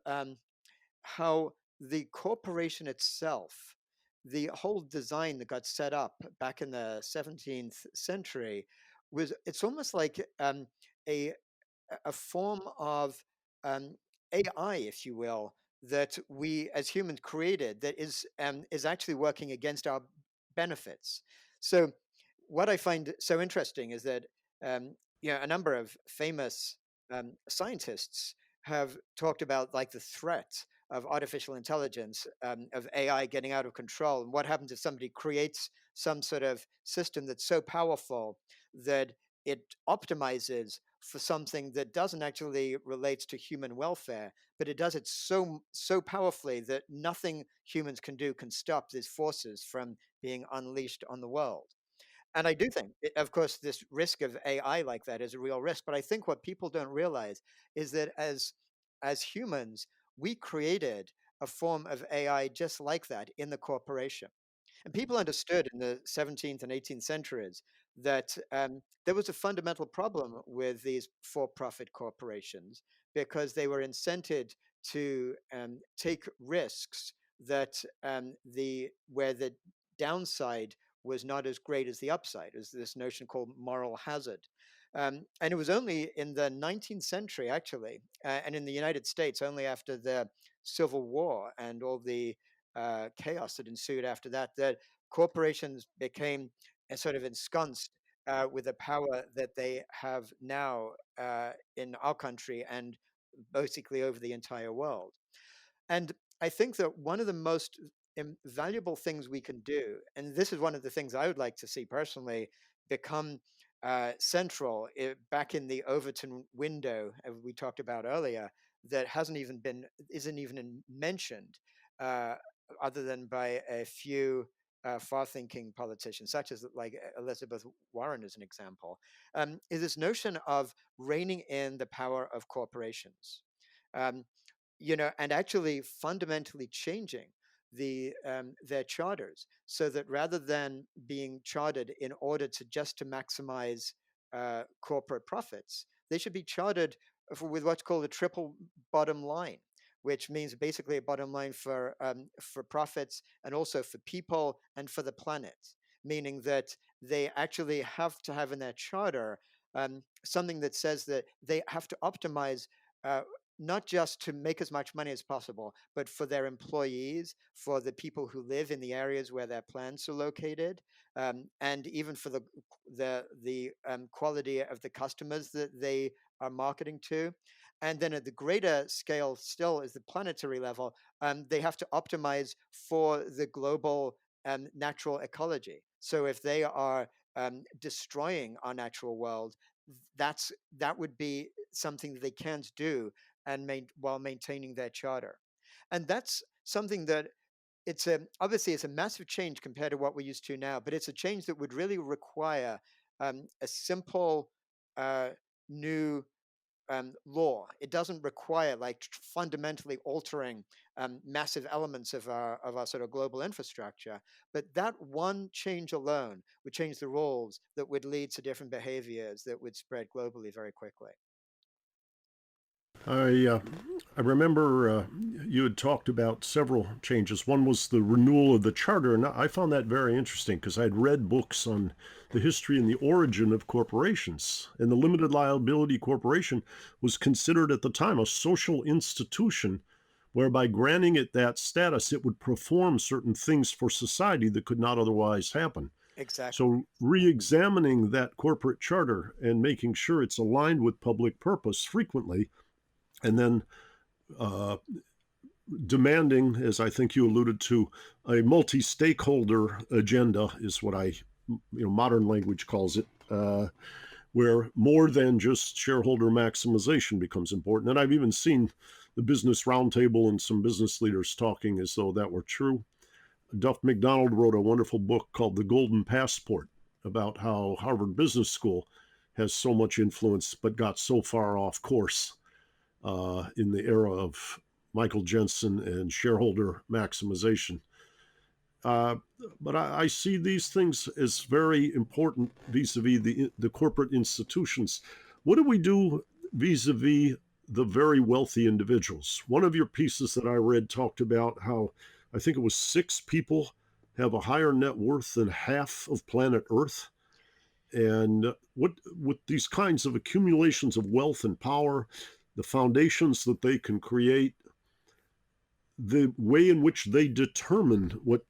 how the corporation itself, the whole design that got set up back in the 17th century, it's almost like a a form of um, AI, if you will, that we as humans created that is actually working against our benefits. So, what I find so interesting is that a number of famous scientists have talked about like the threat of artificial intelligence, of AI getting out of control, and what happens if somebody creates some sort of system that's so powerful that it optimizes for something that doesn't actually relate to human welfare, but it does it so powerfully that nothing humans can do can stop these forces from being unleashed on the world. And I do think, of course, this risk of AI like that is a real risk. But I think what people don't realize is that as humans, we created a form of AI just like that in the corporation. And people understood in the 17th and 18th centuries that there was a fundamental problem with these for profit corporations because they were incented to take risks that where the downside was not as great as the upside, as this notion called moral hazard. And it was only in the 19th century, actually, and in the United States, only after the Civil War and all the chaos that ensued after that, that corporations became sort of ensconced with the power that they have now in our country and basically over the entire world. And I think that one of the most valuable things we can do, and this is one of the things I would like to see personally become central back in the Overton window we talked about earlier, that isn't even mentioned uh, other than by a few far-thinking politicians, such as like Elizabeth Warren, as an example, is this notion of reining in the power of corporations. Um, and actually fundamentally changing their charters so that rather than being chartered in order to maximize corporate profits, they should be chartered with what's called a triple bottom line, which means basically a bottom line for profits and also for people and for the planet, meaning that they actually have to have in their charter something that says that they have to optimize uh, not just to make as much money as possible, but for their employees, for the people who live in the areas where their plants are located, and even for the quality of the customers that they are marketing to. And then at the greater scale, still is the planetary level, they have to optimize for the global natural ecology. So if they are destroying our natural world, that would be something that they can't do while maintaining their charter. And that's something that obviously it's a massive change compared to what we're used to now, but it's a change that would really require a simple new law. It doesn't require like fundamentally altering massive elements of our sort of global infrastructure, but that one change alone would change the rules that would lead to different behaviors that would spread globally very quickly. I uh, I remember you had talked about several changes. One was the renewal of the charter, and I found that very interesting because I had read books on the history and the origin of corporations. And the limited liability corporation was considered at the time a social institution whereby granting it that status, it would perform certain things for society that could not otherwise happen. Exactly. So, re examining that corporate charter and making sure it's aligned with public purpose frequently, and then uh, demanding, as I think you alluded to, a multi-stakeholder agenda is what modern language calls it, where more than just shareholder maximization becomes important. And I've even seen the Business Roundtable and some business leaders talking as though that were true. Duff McDonald wrote a wonderful book called The Golden Passport about how Harvard Business School has so much influence but got so far off course in the era of Michael Jensen and shareholder maximization. Uh, but I see these things as very important vis-a-vis the corporate institutions. What do we do vis-a-vis the very wealthy individuals? One of your pieces that I read talked about how I think it was 6 people have a higher net worth than half of planet Earth. And what with these kinds of accumulations of wealth and power, the foundations that they can create, the way in which they determine what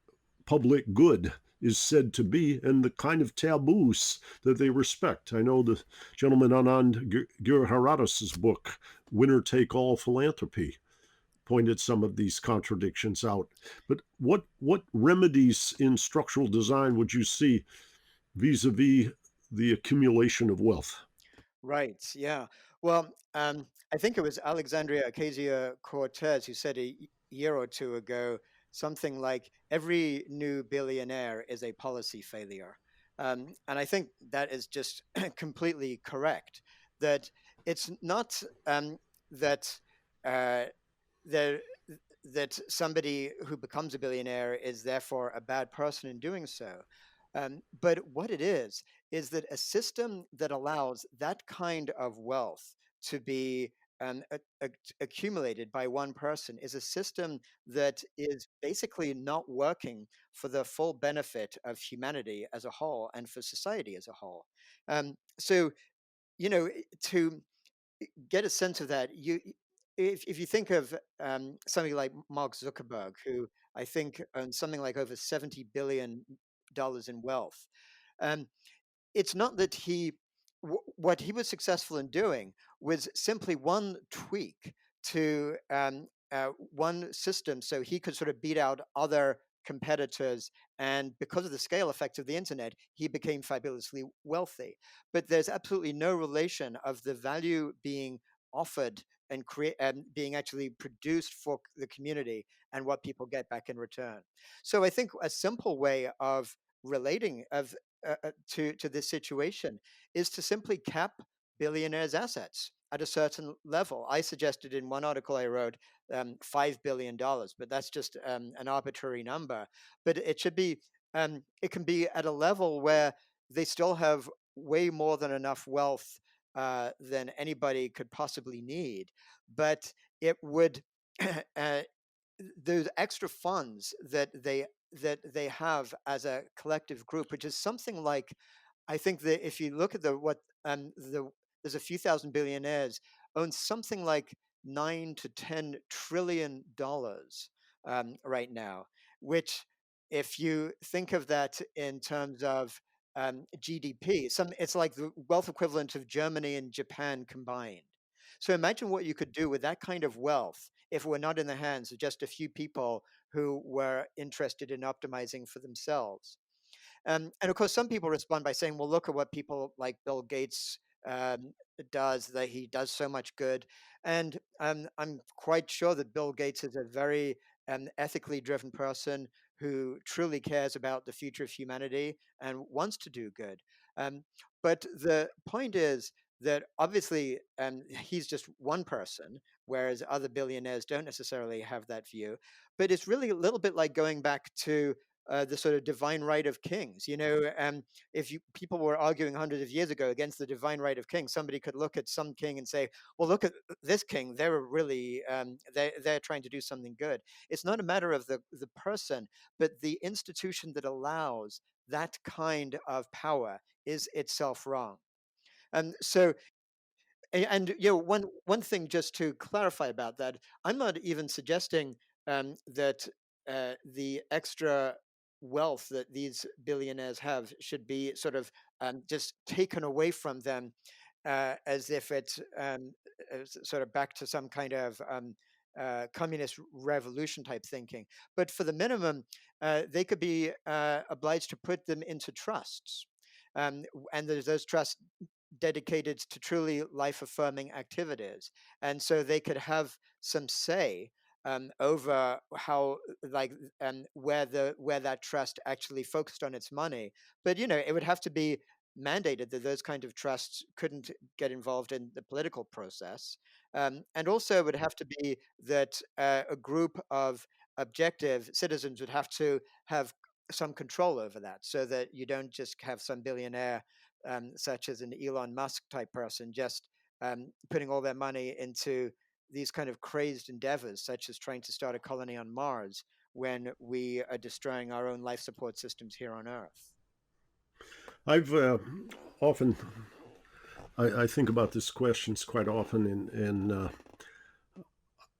public good is said to be, and the kind of taboos that they respect. I know the gentleman Anand Giridharadas' book, Winner Take All Philanthropy, pointed some of these contradictions out. But what remedies in structural design would you see vis-a-vis the accumulation of wealth? Right. Yeah. Well, I think it was Alexandria Ocasio Cortez who said year or two ago something like every new billionaire is a policy failure. And I think that is just completely correct. That it's not that uh, there that somebody who becomes a billionaire is therefore a bad person in doing so. But what it is that a system that allows that kind of wealth to be accumulated by one person is a system that is basically not working for the full benefit of humanity as a whole and for society as a whole. So, to get a sense of that, if you think of somebody like Mark Zuckerberg, who I think owns something like over $70 billion in wealth, um, it's not that what he was successful in doing was simply one tweak to one system so he could sort of beat out other competitors, and because of the scale effect of the internet he became fabulously wealthy. But there's absolutely no relation of the value being offered and being actually produced for the community and what people get back in return. So I think a simple way of relating of to this situation is to simply cap billionaires' assets at a certain level. I suggested in one article I wrote $5 billion, but that's just an arbitrary number. But it should be it can be at a level where they still have way more than enough wealth than anybody could possibly need, but it would uh, those extra funds that they have as a collective group, which is something like, I think that if you look at there's a few thousand billionaires own something like 9 to 10 trillion dollars right now, which if you think of that in terms of GDP, it's like the wealth equivalent of Germany and Japan combined. So imagine what you could do with that kind of wealth if it were not in the hands of just a few people who were interested in optimizing for themselves. And of course, some people respond by saying, well, look at what people like Bill Gates um, does, that he does so much good. And I'm quite sure that Bill Gates is a very ethically driven person who truly cares about the future of humanity and wants to do good. Um, but the point is that obviously he's just one person, whereas other billionaires don't necessarily have that view. But it's really a little bit like going back to the sort of divine right of kings. If people were arguing hundreds of years ago against the divine right of kings, somebody could look at some king and say, "Well, look at this king. They're really they're trying to do something good." It's not a matter of the person, but the institution that allows that kind of power is itself wrong. And so and one thing just to clarify about that, I'm not even suggesting that the extra wealth that these billionaires have should be sort of just taken away from them as if it's sort of back to some kind of communist revolution type thinking. But for the minimum, they could be obliged to put them into trusts. And there's those trusts dedicated to truly life affirming activities. And so they could have some say over how where that trust actually focused on its money. But it would have to be mandated that those kind of trusts couldn't get involved in the political process. And also it would have to be that a group of objective citizens would have to have some control over that, so that you don't just have some billionaire such as an Elon Musk type person just putting all their money into these kind of crazed endeavors, such as trying to start a colony on Mars when we are destroying our own life support systems here on Earth. I've often, I think about this questions quite often, and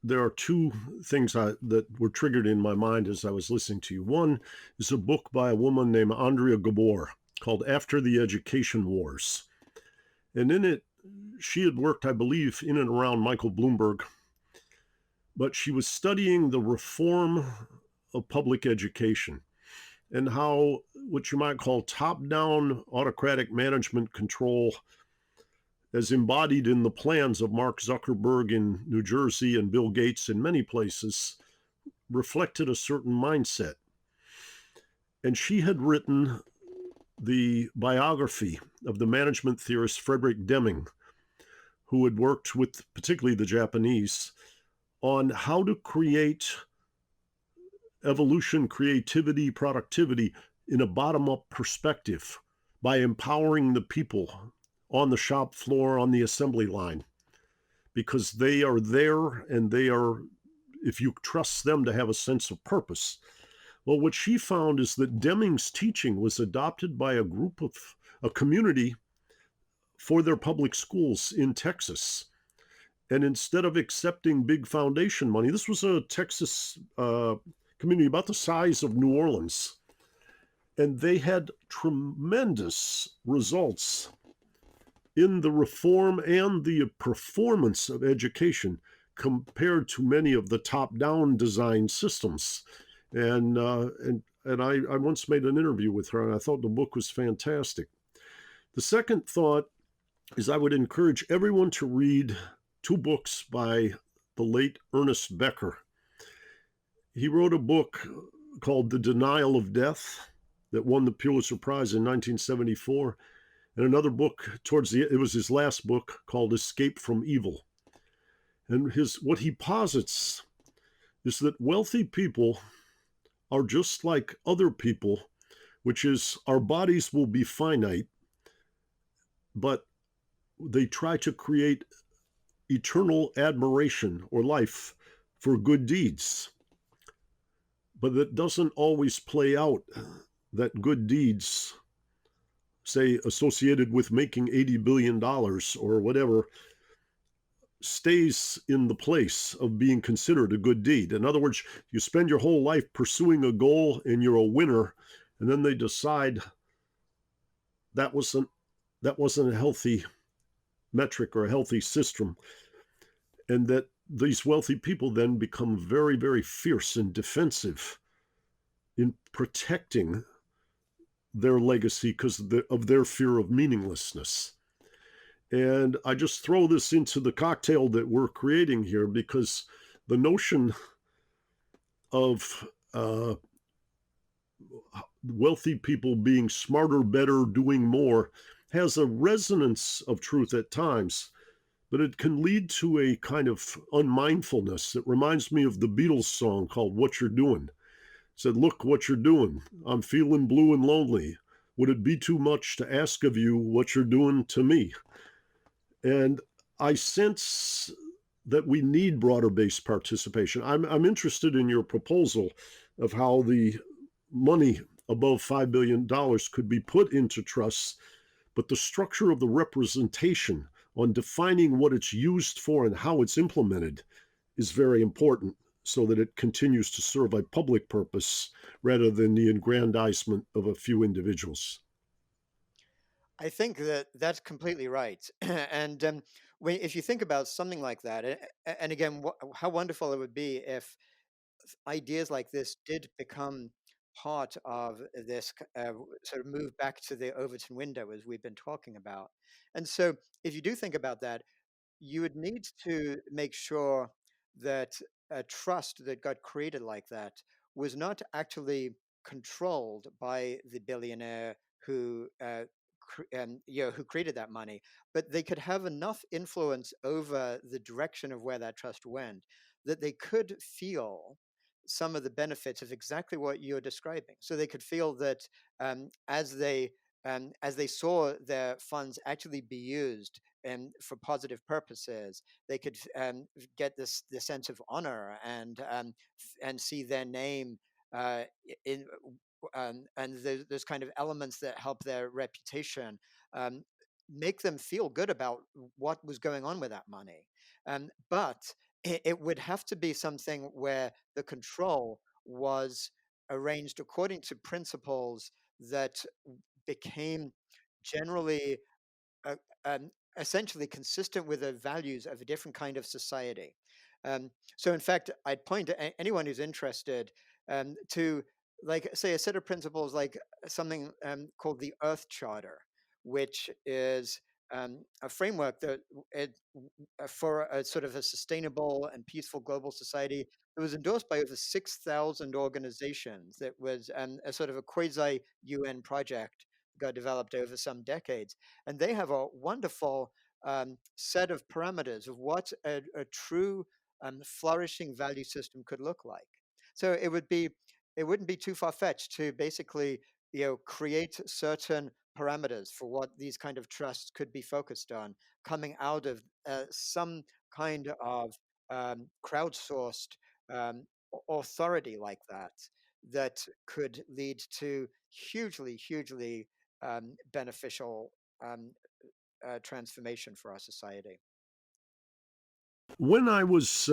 there are two things that were triggered in my mind as I was listening to you. One is a book by a woman named Andrea Gabor called After the Education Wars. And in it, she had worked, I believe, in and around Michael Bloomberg, but she was studying the reform of public education and how what you might call top-down autocratic management control, as embodied in the plans of Mark Zuckerberg in New Jersey and Bill Gates in many places, reflected a certain mindset. And she had written the biography of the management theorist Frederick Deming, who had worked with particularly the Japanese on how to create evolution, creativity, productivity in a bottom-up perspective by empowering the people on the shop floor, on the assembly line, because they are there and they are, if you trust them to have a sense of purpose. Well, what she found is that Deming's teaching was adopted by a community for their public schools in Texas. And instead of accepting big foundation money, this was a Texas community about the size of New Orleans. And they had tremendous results in the reform and the performance of education compared to many of the top-down design systems. And I once made an interview with her, and I thought the book was fantastic. The second thought is I would encourage everyone to read two books by the late Ernest Becker. He wrote a book called The Denial of Death that won the Pulitzer Prize in 1974, and another book it was his last book, called Escape from Evil. And what he posits is that wealthy people are just like other people, which is our bodies will be finite, but they try to create eternal admiration or life for good deeds. But it doesn't always play out that good deeds, say associated with making $80 billion or whatever, stays in the place of being considered a good deed. In other words, you spend your whole life pursuing a goal and you're a winner, and then they decide that wasn't a healthy metric or a healthy system. and that these wealthy people then become very, very fierce and defensive in protecting their legacy because of their fear of meaninglessness. And I just throw this into the cocktail that we're creating here because the notion of wealthy people being smarter, better, doing more has a resonance of truth at times, but it can lead to a kind of unmindfulness. It reminds me of the Beatles song called What You're Doing. It said, look what you're doing. I'm feeling blue and lonely. Would it be too much to ask of you what you're doing to me? And I sense that we need broader based participation. I'm interested in your proposal of how the money above $5 billion could be put into trusts, but the structure of the representation on defining what it's used for and how it's implemented is very important so that it continues to serve a public purpose rather than the aggrandizement of a few individuals. I think that that's completely right. And if you think about something like that, and again, how wonderful it would be if ideas like this did become part of this sort of move back to the Overton window, as we've been talking about. And so, if you do think about that, you would need to make sure that a trust that got created like that was not actually controlled by the billionaire who who created that money, but they could have enough influence over the direction of where that trust went that they could feel some of the benefits of exactly what you're describing. So they could feel that as they saw their funds actually be used for positive purposes, they could get this sense of honor and see their name in and there's kind of elements that help their reputation um, make them feel good about what was going on with that money. But it would have to be something where the control was arranged according to principles that became generally uh, essentially consistent with the values of a different kind of society. So, in fact, I'd point to anyone who's interested to, like, say, a set of principles like something called the Earth Charter, which is a framework for a sort of a sustainable and peaceful global society. It was endorsed by over 6,000 organizations. That was a sort of a quasi UN project got developed over some decades, and they have a wonderful set of parameters of what a true flourishing value system could look like. So it wouldn't be too far fetched to basically create certain parameters for what these kind of trusts could be focused on, coming out of some kind of crowdsourced authority like that that could lead to hugely beneficial um, transformation for our society. When I was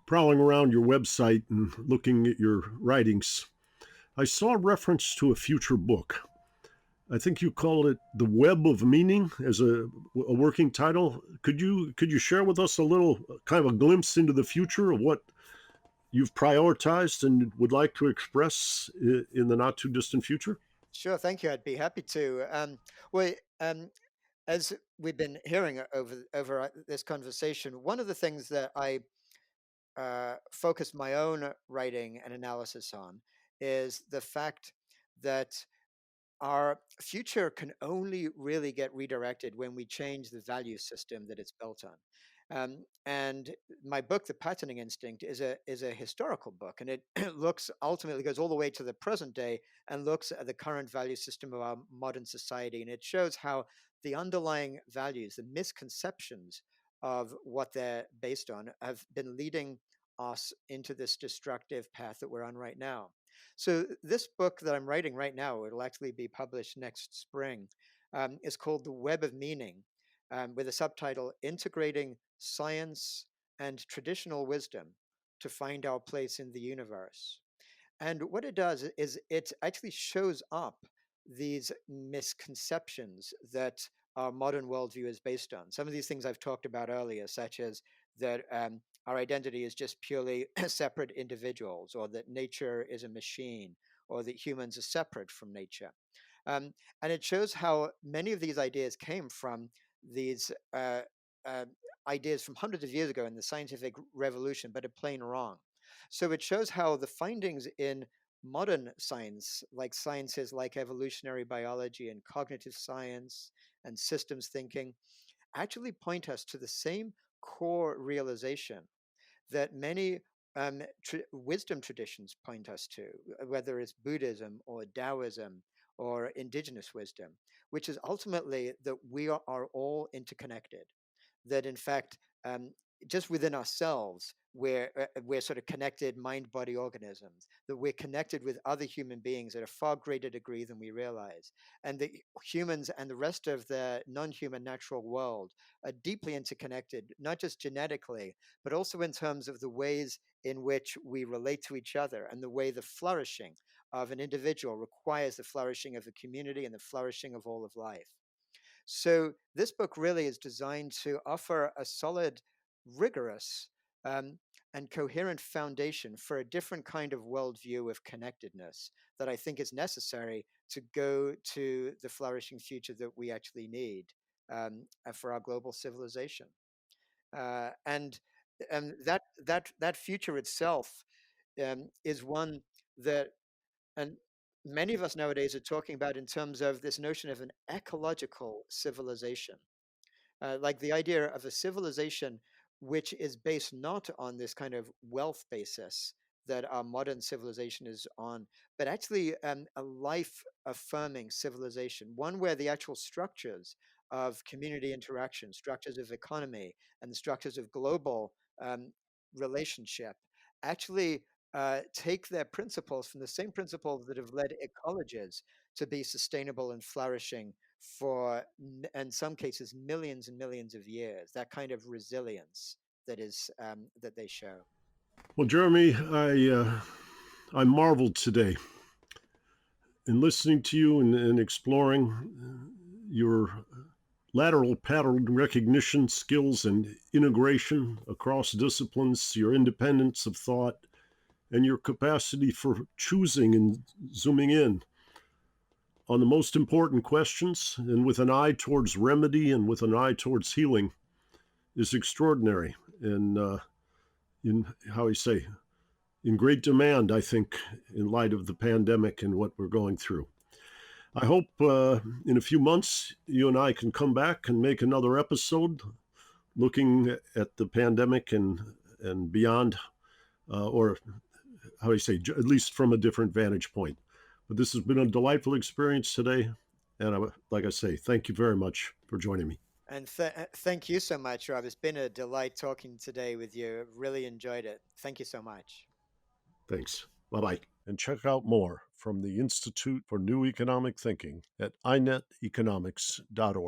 prowling around your website and looking at your writings, I saw a reference to a future book. I think you called it "The Web of Meaning" as a working title. Could you share with us a little kind of a glimpse into the future of what you've prioritized and would like to express in the not too distant future? Sure, thank you. I'd be happy to. Well, as we've been hearing over this conversation, one of the things that I focused my own writing and analysis on is the fact that our future can only really get redirected when we change the value system that it's built on. And my book, The Patterning Instinct, is a historical book, and it looks ultimately goes all the way to the present day and looks at the current value system of our modern society, and it shows how the underlying values, the misconceptions of what they're based on, have been leading us into this destructive path that we're on right now. So this book that I'm writing right now, it'll actually be published next spring, is called The Web of Meaning, with a subtitle Integrating Science and Traditional Wisdom to Find Our Place in the Universe. And what it does is it actually shows up these misconceptions that our modern worldview is based on. Some of these things I've talked about earlier, such as that our identity is just purely separate individuals, or that nature is a machine, or that humans are separate from nature. Um, and it shows how many of these ideas came from these uh, ideas from hundreds of years ago in the scientific revolution, but are plain wrong. So it shows how the findings in modern science, like sciences like evolutionary biology and cognitive science and systems thinking, actually point us to the same core realization that many wisdom traditions point us to, whether it's Buddhism or Taoism or indigenous wisdom, which is ultimately that we are all interconnected, that in fact, just within ourselves, we're sort of connected mind body organisms, that we're connected with other human beings at a far greater degree than we realize, and that humans and the rest of the non-human natural world are deeply interconnected, not just genetically, but also in terms of the ways in which we relate to each other, and the way the flourishing of an individual requires the flourishing of a community and the flourishing of all of life. So this book really is designed to offer a solid, rigorous, um, and coherent foundation for a different kind of worldview of connectedness that I think is necessary to go to the flourishing future that we actually need for our global civilization. And that future itself is one that, and many of us nowadays are talking about in terms of this notion of an ecological civilization, like the idea of a civilization which is based not on this kind of wealth basis that our modern civilization is on, but actually a life affirming civilization, one where the actual structures of community interaction, structures of economy, and the structures of global um, relationship actually take their principles from the same principles that have led ecologies to be sustainable and flourishing for, in some cases, millions and millions of years. That kind of resilience that is that they show. Well, Jeremy, I marveled today in listening to you and exploring your lateral pattern recognition skills and integration across disciplines, your independence of thought, and your capacity for choosing and zooming in on the most important questions and with an eye towards remedy and with an eye towards healing is extraordinary. And in how you say, in great demand, I think, in light of the pandemic and what we're going through. I hope in a few months you and I can come back and make another episode looking at the pandemic and beyond, or how do you say, at least from a different vantage point. But this has been a delightful experience today. And like I say, thank you very much for joining me. And thank you so much, Rob. It's been a delight talking today with you. Really enjoyed it. Thank you so much. Thanks. Bye bye. And check out more from the Institute for New Economic Thinking at ineteconomics.org.